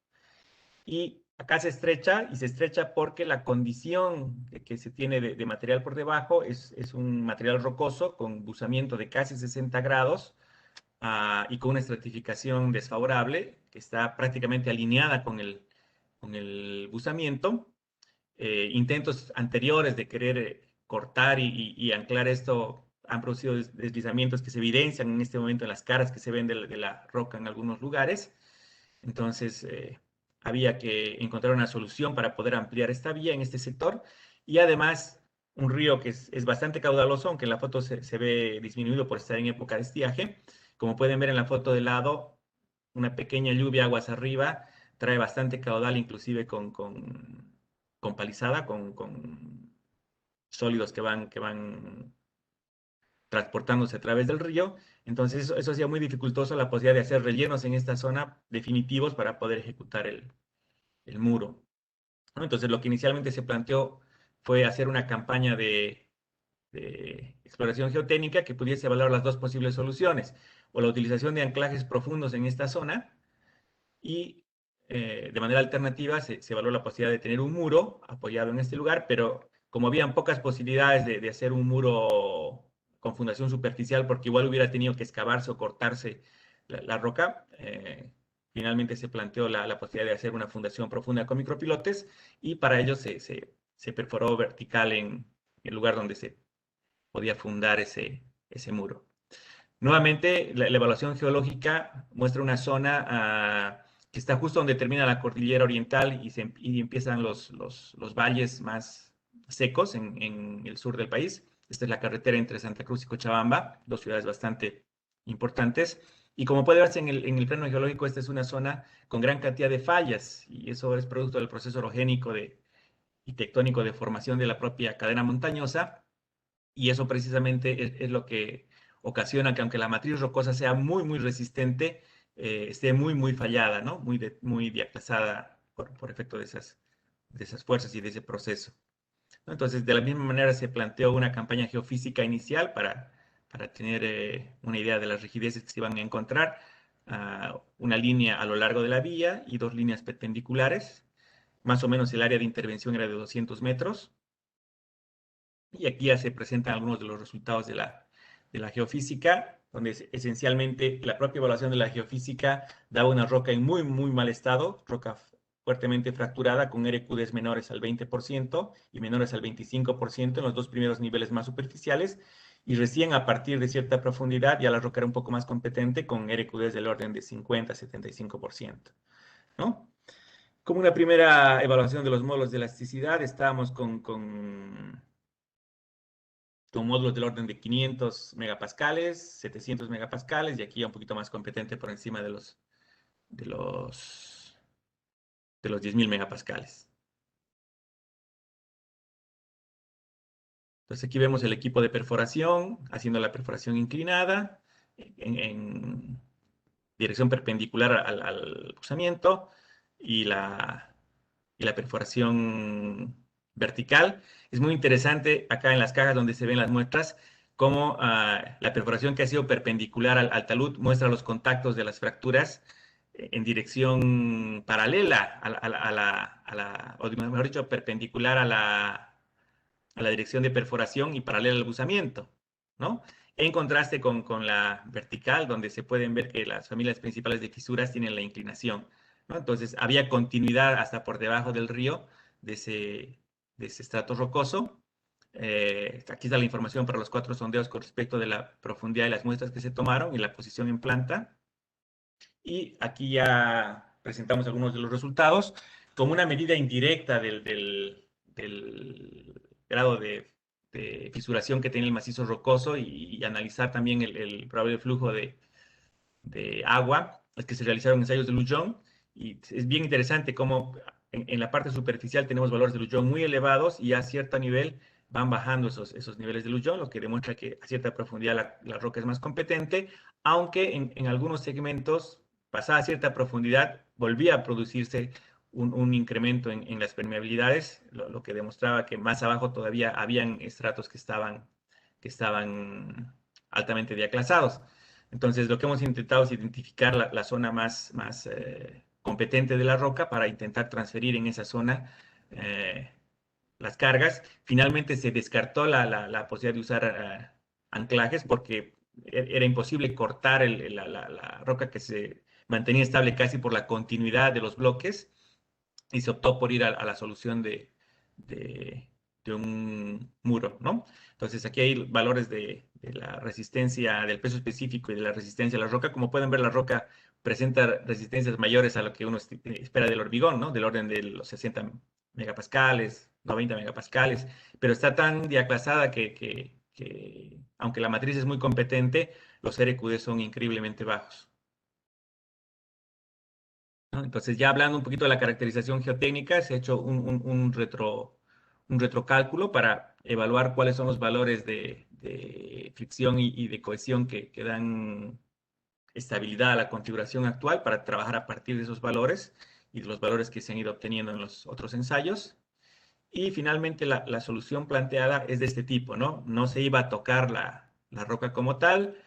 Y acá se estrecha porque la condición que se tiene de material por debajo es un material rocoso con buzamiento de casi 60 grados y con una estratificación desfavorable que está prácticamente alineada con el buzamiento. Intentos anteriores de querer cortar y anclar esto han producido deslizamientos que se evidencian en este momento en las caras que se ven de la roca en algunos lugares. Entonces, había que encontrar una solución para poder ampliar esta vía en este sector. Y además, un río que es bastante caudaloso, aunque en la foto se ve disminuido por estar en época de estiaje. Como pueden ver en la foto de lado, una pequeña lluvia aguas arriba trae bastante caudal, inclusive con palizada, con sólidos que van transportándose a través del río. Entonces, eso hacía muy dificultoso la posibilidad de hacer rellenos en esta zona definitivos para poder ejecutar el muro, ¿no? Entonces, lo que inicialmente se planteó fue hacer una campaña de exploración geotécnica que pudiese evaluar las dos posibles soluciones, o la utilización de anclajes profundos en esta zona, y de manera alternativa se evaluó la posibilidad de tener un muro apoyado en este lugar, pero como habían pocas posibilidades de hacer un muro con fundación superficial, porque igual hubiera tenido que excavarse o cortarse la roca, finalmente se planteó la posibilidad de hacer una fundación profunda con micropilotes, y para ello se perforó vertical en el lugar donde se podía fundar ese muro. Nuevamente, la evaluación geológica muestra una zona que está justo donde termina la cordillera oriental y empiezan los valles más secos en el sur del país. Esta es la carretera entre Santa Cruz y Cochabamba, dos ciudades bastante importantes. Y como puede verse en el plano geológico, esta es una zona con gran cantidad de fallas, y eso es producto del proceso orogénico y tectónico de formación de la propia cadena montañosa. Y eso precisamente es lo que ocasiona que, aunque la matriz rocosa sea muy, muy resistente, esté muy, muy fallada, ¿no? Muy diaplasada por efecto de esas fuerzas y de ese proceso, ¿no? Entonces, de la misma manera se planteó una campaña geofísica inicial para tener una idea de las rigideces que se iban a encontrar, una línea a lo largo de la vía y dos líneas perpendiculares. Más o menos el área de intervención era de 200 metros. Y aquí ya se presentan algunos de los resultados de la geofísica, donde esencialmente la propia evaluación de la geofísica daba una roca en muy, muy mal estado, roca fuertemente fracturada con RQDs menores al 20% y menores al 25% en los dos primeros niveles más superficiales, y recién a partir de cierta profundidad ya la roca era un poco más competente con RQDs del orden de 50-75%, ¿no? Como una primera evaluación de los módulos de elasticidad, estábamos con módulos del orden de 500 megapascales, 700 megapascales, y aquí ya un poquito más competente por encima de los 10.000 megapascales. Entonces aquí vemos el equipo de perforación haciendo la perforación inclinada en dirección perpendicular al posamiento y la perforación vertical. Es muy interesante acá en las cajas donde se ven las muestras cómo la perforación que ha sido perpendicular al talud muestra los contactos de las fracturas en dirección paralela o mejor dicho, perpendicular a la dirección de perforación y paralela al buzamiento, ¿no? En contraste con la vertical, donde se pueden ver que las familias principales de fisuras tienen la inclinación, ¿no? Entonces, había continuidad hasta por debajo del río de ese estrato rocoso. Aquí está la información para los 4 sondeos con respecto de la profundidad de las muestras que se tomaron y la posición en planta. Y aquí ya presentamos algunos de los resultados como una medida indirecta del grado de fisuración que tiene el macizo rocoso y analizar también el probable flujo de agua. Es que se realizaron ensayos de Lujon y es bien interesante cómo en la parte superficial tenemos valores de Lujon muy elevados y a cierto nivel van bajando esos niveles de Lujon, lo que demuestra que a cierta profundidad la roca es más competente, aunque en algunos segmentos, pasada cierta profundidad, volvía a producirse un incremento en las permeabilidades, lo que demostraba que más abajo todavía habían estratos que estaban altamente diaclasados. Entonces, lo que hemos intentado es identificar la zona más competente de la roca para intentar transferir en esa zona las cargas. Finalmente se descartó la posibilidad de usar anclajes porque era imposible cortar la roca que se mantenía estable casi por la continuidad de los bloques y se optó por ir a la solución de, de un muro, ¿no? Entonces aquí hay valores de la resistencia, del peso específico y de la resistencia a la roca. Como pueden ver, la roca presenta resistencias mayores a lo que uno espera del hormigón, ¿no? Del orden de los 60 megapascales, 90 megapascales, pero está tan diaclasada que aunque la matriz es muy competente, los RQD son increíblemente bajos, ¿no? Entonces, ya hablando un poquito de la caracterización geotécnica, se ha hecho un retrocálculo para evaluar cuáles son los valores de fricción y de cohesión que dan estabilidad a la configuración actual para trabajar a partir de esos valores y de los valores que se han ido obteniendo en los otros ensayos. Y finalmente la solución planteada es de este tipo, ¿no? No se iba a tocar la roca como tal,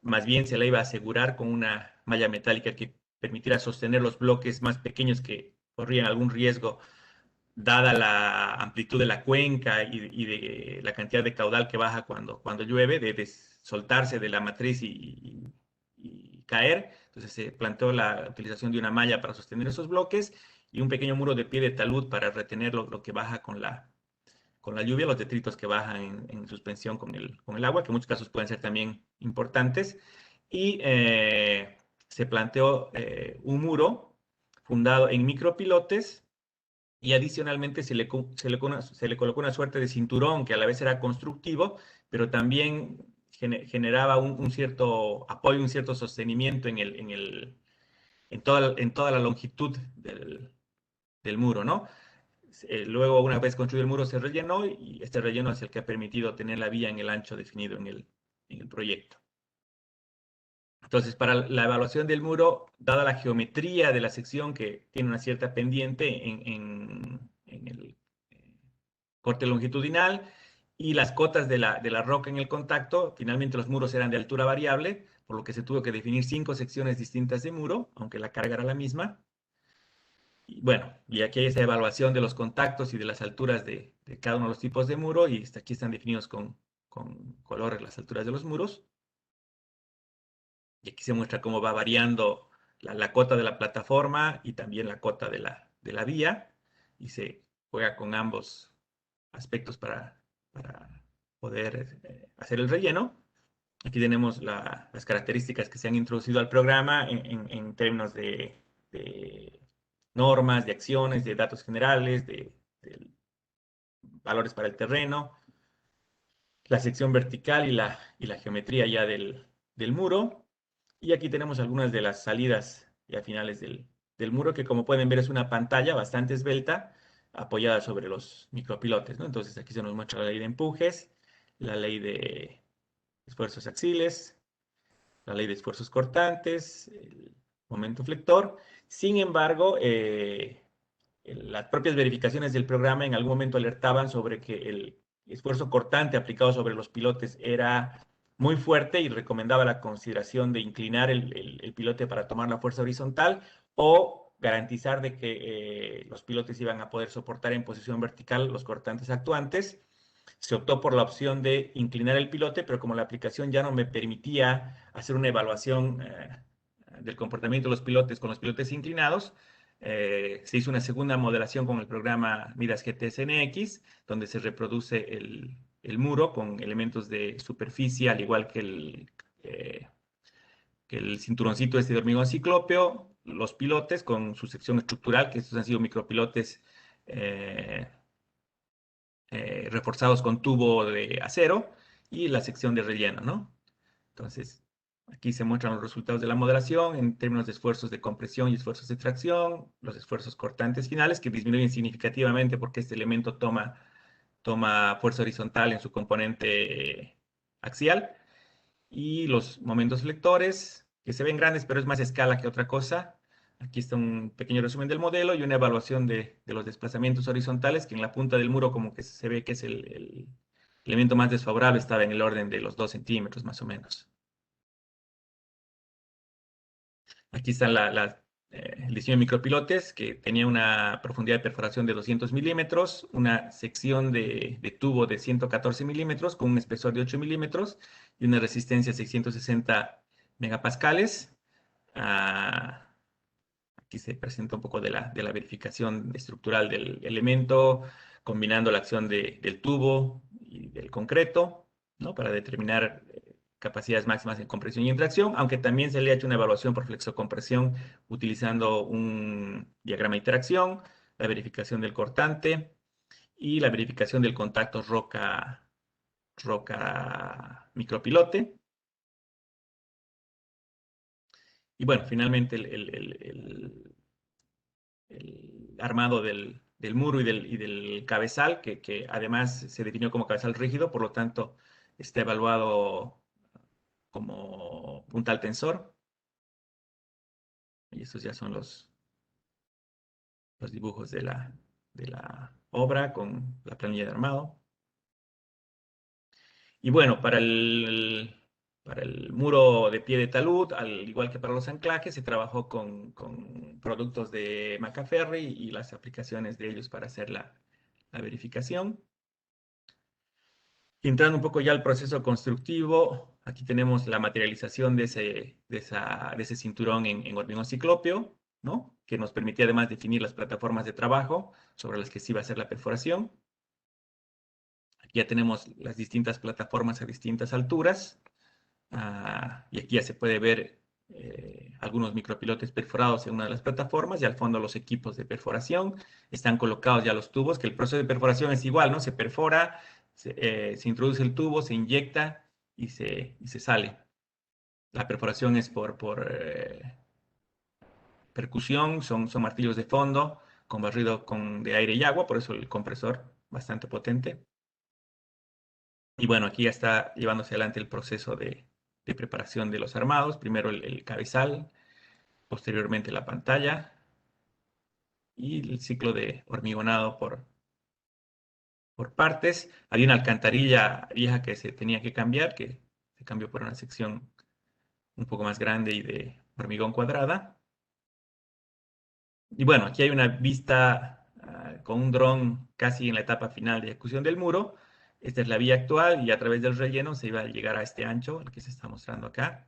más bien se la iba a asegurar con una malla metálica que permitiera sostener los bloques más pequeños que corrían algún riesgo, dada la amplitud de la cuenca y de la cantidad de caudal que baja cuando llueve, de soltarse de la matriz y caer. Entonces se planteó la utilización de una malla para sostener esos bloques y un pequeño muro de pie de talud para retener lo que baja con la lluvia, los detritos que bajan en suspensión con el agua, que en muchos casos pueden ser también importantes. Y se planteó un muro fundado en micropilotes y adicionalmente se le colocó una suerte de cinturón que a la vez era constructivo, pero también generaba un cierto apoyo, un cierto sostenimiento en toda la longitud del muro, ¿no? Luego, una vez construido el muro, se rellenó y este relleno es el que ha permitido tener la vía en el ancho definido en el proyecto. Entonces, para la evaluación del muro, dada la geometría de la sección que tiene una cierta pendiente en el corte longitudinal y las cotas de la roca en el contacto, finalmente los muros eran de altura variable, por lo que se tuvo que definir 5 secciones distintas de muro, aunque la carga era la misma. Y bueno, y aquí hay esa evaluación de los contactos y de las alturas de cada uno de los tipos de muro, y aquí están definidos con colores las alturas de los muros. Y aquí se muestra cómo va variando la cota de la plataforma y también la cota de la vía, y se juega con ambos aspectos para poder hacer el relleno. Aquí tenemos las características que se han introducido al programa en términos de normas, de acciones, de datos generales, de valores para el terreno, la sección vertical y la geometría ya del muro. Y aquí tenemos algunas de las salidas ya finales del muro, que como pueden ver es una pantalla bastante esbelta, apoyada sobre los micropilotes, ¿no? Entonces aquí se nos muestra la ley de empujes, la ley de esfuerzos axiles, la ley de esfuerzos cortantes, el momento flector. Sin embargo, las propias verificaciones del programa en algún momento alertaban sobre que el esfuerzo cortante aplicado sobre los pilotes era muy fuerte y recomendaba la consideración de inclinar el pilote para tomar la fuerza horizontal o garantizar de que los pilotes iban a poder soportar en posición vertical los cortantes actuantes. Se optó por la opción de inclinar el pilote, pero como la aplicación ya no me permitía hacer una evaluación del comportamiento de los pilotes con los pilotes inclinados, se hizo una segunda modelación con el programa Midas GTSNX, donde se reproduce el muro con elementos de superficie, al igual que el cinturoncito este de hormigón ciclópeo, los pilotes con su sección estructural, que estos han sido micropilotes eh, reforzados con tubo de acero, y la sección de relleno, ¿no? Entonces, aquí se muestran los resultados de la modelación en términos de esfuerzos de compresión y esfuerzos de tracción, los esfuerzos cortantes finales que disminuyen significativamente porque este elemento toma fuerza horizontal en su componente axial, y los momentos flectores, que se ven grandes, pero es más escala que otra cosa. Aquí está un pequeño resumen del modelo y una evaluación de los desplazamientos horizontales, que en la punta del muro como que se ve que es el elemento más desfavorable, estaba en el orden de los 2 centímetros más o menos. Aquí está el diseño de micropilotes, que tenía una profundidad de perforación de 200 milímetros, una sección de tubo de 114 milímetros con un espesor de 8 milímetros y una resistencia de 660 megapascales. Ah, aquí se presenta un poco de la verificación estructural del elemento, combinando la acción del tubo y del concreto, ¿no? Para determinar capacidades máximas en compresión y en tracción, aunque también se le ha hecho una evaluación por flexocompresión utilizando un diagrama de interacción, la verificación del cortante y la verificación del contacto roca micropilote. Y bueno, finalmente el armado del muro y del cabezal, que además se definió como cabezal rígido, por lo tanto está evaluado como puntal tensor. Y estos ya son los dibujos de la obra con la planilla de armado. Y bueno, para el muro de pie de talud, al igual que para los anclajes, se trabajó con productos de Macaferri y las aplicaciones de ellos para hacer la verificación. Entrando un poco ya al proceso constructivo, aquí tenemos la materialización de ese cinturón en hormigón ciclópeo, ¿no? Que nos permitía además definir las plataformas de trabajo sobre las que se iba a hacer la perforación. Aquí ya tenemos las distintas plataformas a distintas alturas. Y aquí ya se puede ver algunos micropilotes perforados en una de las plataformas y al fondo los equipos de perforación. Están colocados ya los tubos, que el proceso de perforación es igual, ¿no? Se perfora, se introduce el tubo, se inyecta y se sale. La perforación es por percusión, son martillos de fondo con barrido de aire y agua, por eso el compresor bastante potente. Y bueno, aquí ya está llevándose adelante el proceso de preparación de los armados. Primero el cabezal, posteriormente la pantalla y el ciclo de hormigonado por partes. Había una alcantarilla vieja que se tenía que cambiar, que se cambió por una sección un poco más grande y de hormigón cuadrada. Y bueno, aquí hay una vista con un dron casi en la etapa final de ejecución del muro. Esta es la vía actual y a través del relleno se iba a llegar a este ancho, el que se está mostrando acá.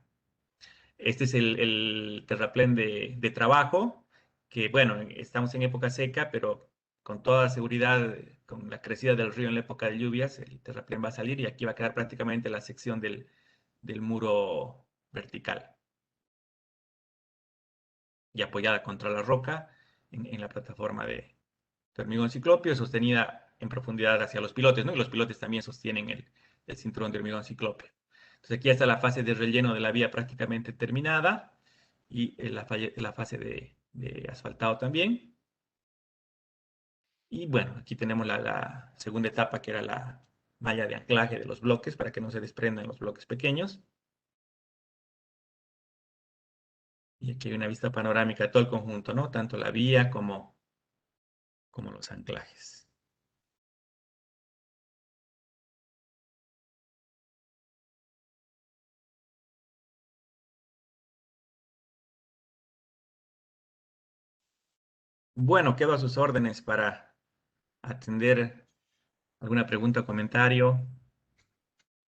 Este es el terraplén de trabajo, que bueno, estamos en época seca, pero con toda seguridad, con la crecida del río en la época de lluvias, el terraplén va a salir y aquí va a quedar prácticamente la sección del muro vertical y apoyada contra la roca en la plataforma de hormigón ciclópeo, sostenida en profundidad hacia los pilotes, ¿no? Y los pilotes también sostienen el cinturón de hormigón ciclópeo. Entonces aquí ya está la fase de relleno de la vía prácticamente terminada y la fase de asfaltado también. Y bueno, aquí tenemos la segunda etapa que era malla de anclaje de los bloques para que no se desprendan los bloques pequeños. Y aquí hay una vista panorámica de todo el conjunto, ¿no? Tanto la vía como los anclajes. Bueno, quedo a sus órdenes para atender alguna pregunta o comentario.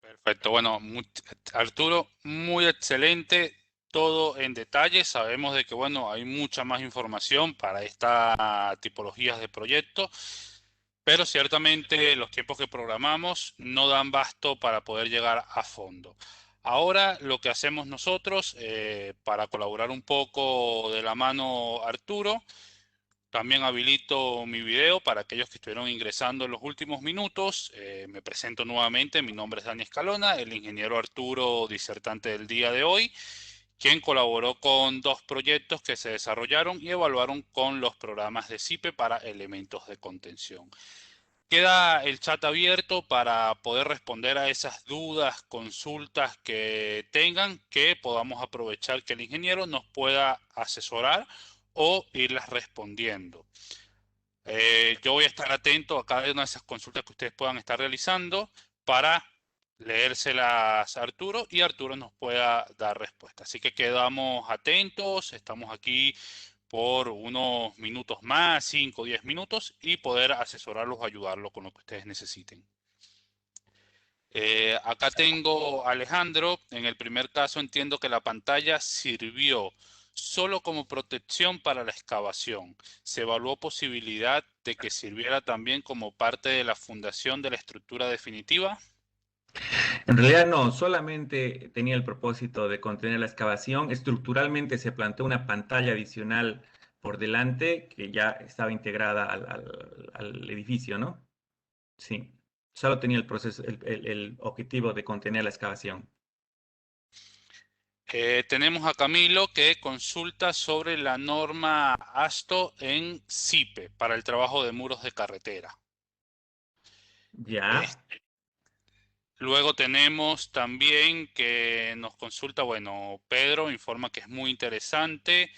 Perfecto, bueno, Arturo, muy excelente, todo en detalle. Sabemos de que, bueno, hay mucha más información para estas tipologías de proyectos, pero ciertamente los tiempos que programamos no dan basto para poder llegar a fondo. Ahora lo que hacemos nosotros, para colaborar un poco de la mano Arturo, también habilito mi video para aquellos que estuvieron ingresando en los últimos minutos. Me presento nuevamente. Mi nombre es Dani Escalona, el ingeniero Arturo, disertante del día de hoy, quien colaboró con dos proyectos que se desarrollaron y evaluaron con los programas de CIPE para elementos de contención. Queda el chat abierto para poder responder a esas dudas, consultas que tengan, que podamos aprovechar que el ingeniero nos pueda asesorar o irlas respondiendo. Yo voy a estar atento a cada una de esas consultas que ustedes puedan estar realizando para leérselas a Arturo y Arturo nos pueda dar respuesta. Así que quedamos atentos, estamos aquí por unos minutos más, 5 o 10 minutos, y poder asesorarlos o ayudarlos con lo que ustedes necesiten. Acá tengo a Alejandro. En el primer caso entiendo que la pantalla sirvió solo como protección para la excavación. ¿Se evaluó posibilidad de que sirviera también como parte de la fundación de la estructura definitiva? En realidad no, solamente tenía el propósito de contener la excavación. Estructuralmente se planteó una pantalla adicional por delante que ya estaba integrada al edificio, ¿no? Sí, solo tenía el proceso, el objetivo de contener la excavación. Tenemos a Camilo que consulta sobre la norma ASTO en CIPE para el trabajo de muros de carretera. Ya. Es- Luego tenemos también que nos consulta, bueno, Pedro informa que es muy interesante.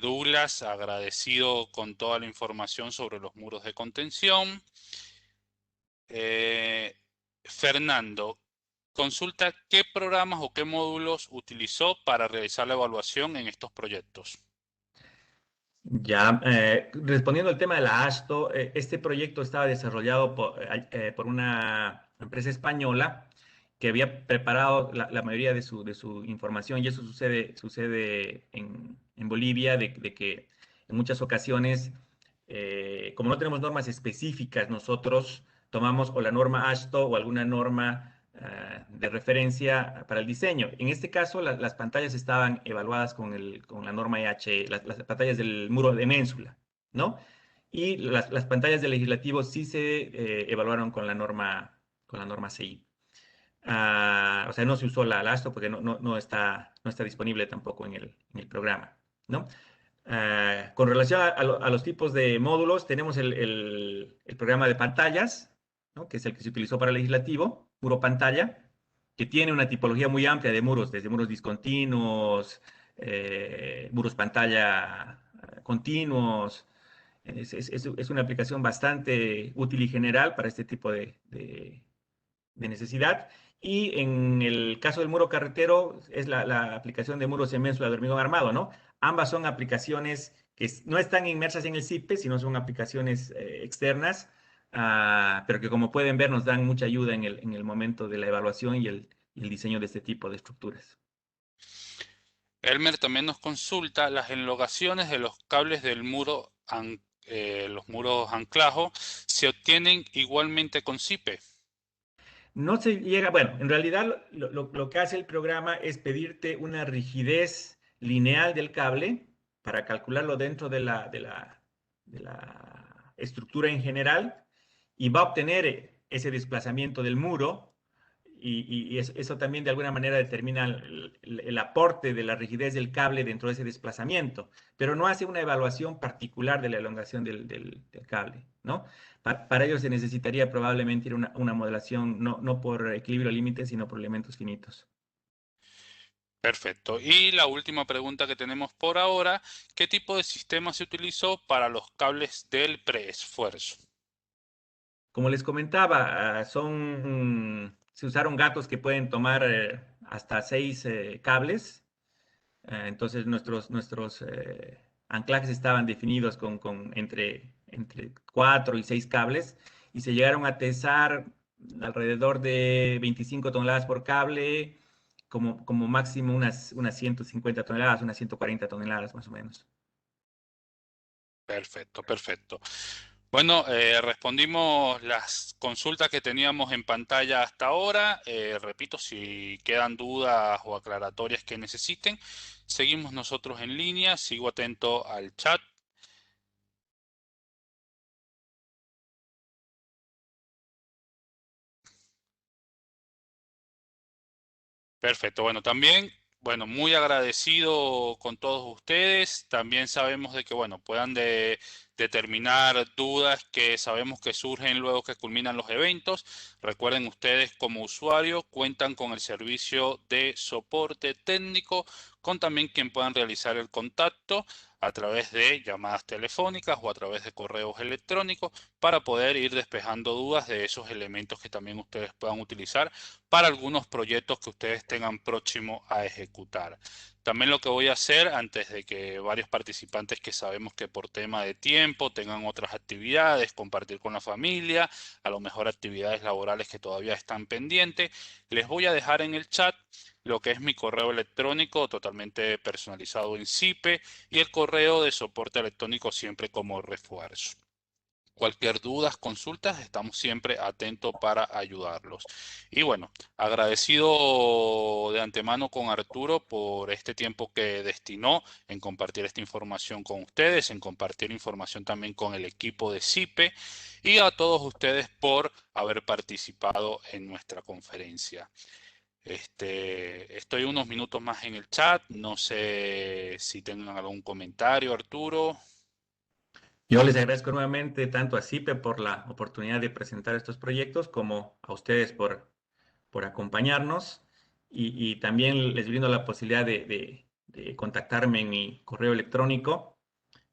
Douglas, agradecido con toda la información sobre los muros de contención. Eh, Fernando, consulta qué programas o qué módulos utilizó para realizar la evaluación en estos proyectos. Ya, respondiendo al tema de la ASTO, este proyecto estaba desarrollado por una empresa española que había preparado la mayoría de su información y eso sucede en Bolivia, de que en muchas ocasiones, como no tenemos normas específicas, nosotros tomamos o la norma ASTO o alguna norma de referencia para el diseño. En este caso, las pantallas estaban evaluadas con la norma EH, las pantallas del muro de ménsula, ¿no? Y las pantallas del legislativo sí se evaluaron con la norma CI. O sea, no se usó la ASTO porque no está disponible tampoco en el programa, ¿no? Con relación a los tipos de módulos, tenemos el programa de pantallas, ¿no? Que es el que se utilizó para el legislativo, muro pantalla, que tiene una tipología muy amplia de muros, desde muros discontinuos, muros pantalla continuos. Es una aplicación bastante útil y general para este tipo de necesidad. Y en el caso del muro carretero, es la aplicación de muros en ménsula de hormigón armado, ¿no? Ambas son aplicaciones que no están inmersas en el CIPE, sino son aplicaciones externas, pero que como pueden ver nos dan mucha ayuda en el momento de la evaluación y el diseño de este tipo de estructuras. Elmer también nos consulta las enlogaciones de los cables del muro, los muros anclajo, se obtienen igualmente con CIPE. No se llega, bueno, en realidad lo que hace el programa es pedirte una rigidez lineal del cable para calcularlo dentro de la estructura en general y va a obtener ese desplazamiento del muro y eso también de alguna manera determina el aporte de la rigidez del cable dentro de ese desplazamiento, pero no hace una evaluación particular de la elongación del cable, ¿no? Para ello se necesitaría probablemente ir a una modelación no por equilibrio límite, sino por elementos finitos. Perfecto. Y la última pregunta que tenemos por ahora, ¿qué tipo de sistema se utilizó para los cables del preesfuerzo? Como les comentaba, se usaron gatos que pueden tomar hasta 6 cables. Entonces nuestros anclajes estaban definidos entre 4 y 6 cables y se llegaron a tesar alrededor de 25 toneladas por cable, como máximo unas 150 toneladas, unas 140 toneladas más o menos. Perfecto, perfecto. Bueno, respondimos las consultas que teníamos en pantalla hasta ahora. Repito, si quedan dudas o aclaratorias que necesiten, seguimos nosotros en línea. Sigo atento al chat. Perfecto. Bueno, también, bueno, muy agradecido con todos ustedes. También sabemos de que, bueno, puedan determinar dudas que sabemos que surgen luego que culminan los eventos. Recuerden ustedes como usuarios cuentan con el servicio de soporte técnico, con también quien puedan realizar el contacto a través de llamadas telefónicas o a través de correos electrónicos para poder ir despejando dudas de esos elementos que también ustedes puedan utilizar para algunos proyectos que ustedes tengan próximo a ejecutar. También lo que voy a hacer antes de que varios participantes que sabemos que por tema de tiempo tengan otras actividades, compartir con la familia, a lo mejor actividades laborales que todavía están pendientes, les voy a dejar en el chat lo que es mi correo electrónico totalmente personalizado en SIPE y el correo de soporte electrónico siempre como refuerzo. Cualquier duda, consultas, estamos siempre atentos para ayudarlos. Y bueno, agradecido de antemano con Arturo por este tiempo que destinó en compartir esta información con ustedes, en compartir información también con el equipo de CIPE y a todos ustedes por haber participado en nuestra conferencia. Estoy unos minutos más en el chat, no sé si tengan algún comentario, Arturo. Yo les agradezco nuevamente tanto a CIPE por la oportunidad de presentar estos proyectos como a ustedes por acompañarnos y también les brindo la posibilidad de contactarme en mi correo electrónico.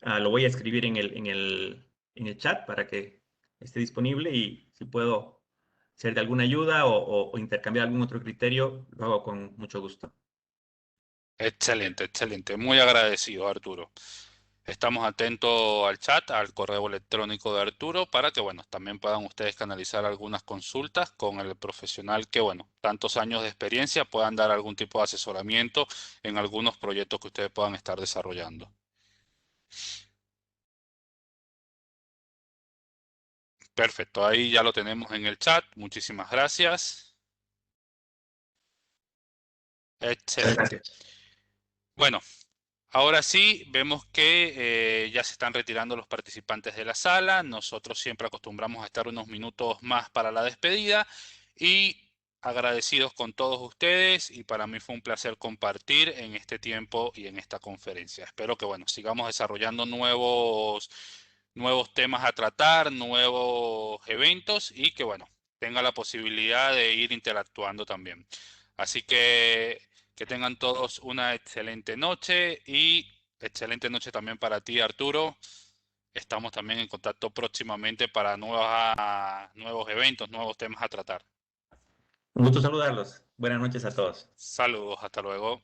Lo voy a escribir en el chat para que esté disponible y si puedo ser de alguna ayuda o intercambiar algún otro criterio, lo hago con mucho gusto. Excelente, excelente. Muy agradecido, Arturo. Estamos atentos al chat, al correo electrónico de Arturo, para que, bueno, también puedan ustedes canalizar algunas consultas con el profesional que, bueno, tantos años de experiencia puedan dar algún tipo de asesoramiento en algunos proyectos que ustedes puedan estar desarrollando. Perfecto, ahí ya lo tenemos en el chat. Muchísimas gracias. Muchas Excelente. gracias. Bueno, ahora sí, vemos que ya se están retirando los participantes de la sala. Nosotros siempre acostumbramos a estar unos minutos más para la despedida y agradecidos con todos ustedes y para mí fue un placer compartir en este tiempo y en esta conferencia. Espero que, bueno, sigamos desarrollando nuevos temas a tratar, nuevos eventos y que, bueno, tenga la posibilidad de ir interactuando también. Así que tengan todos una excelente noche y excelente noche también para ti, Arturo. Estamos también en contacto próximamente para nuevos eventos, nuevos temas a tratar. Un gusto saludarlos. Buenas noches a todos. Saludos, hasta luego.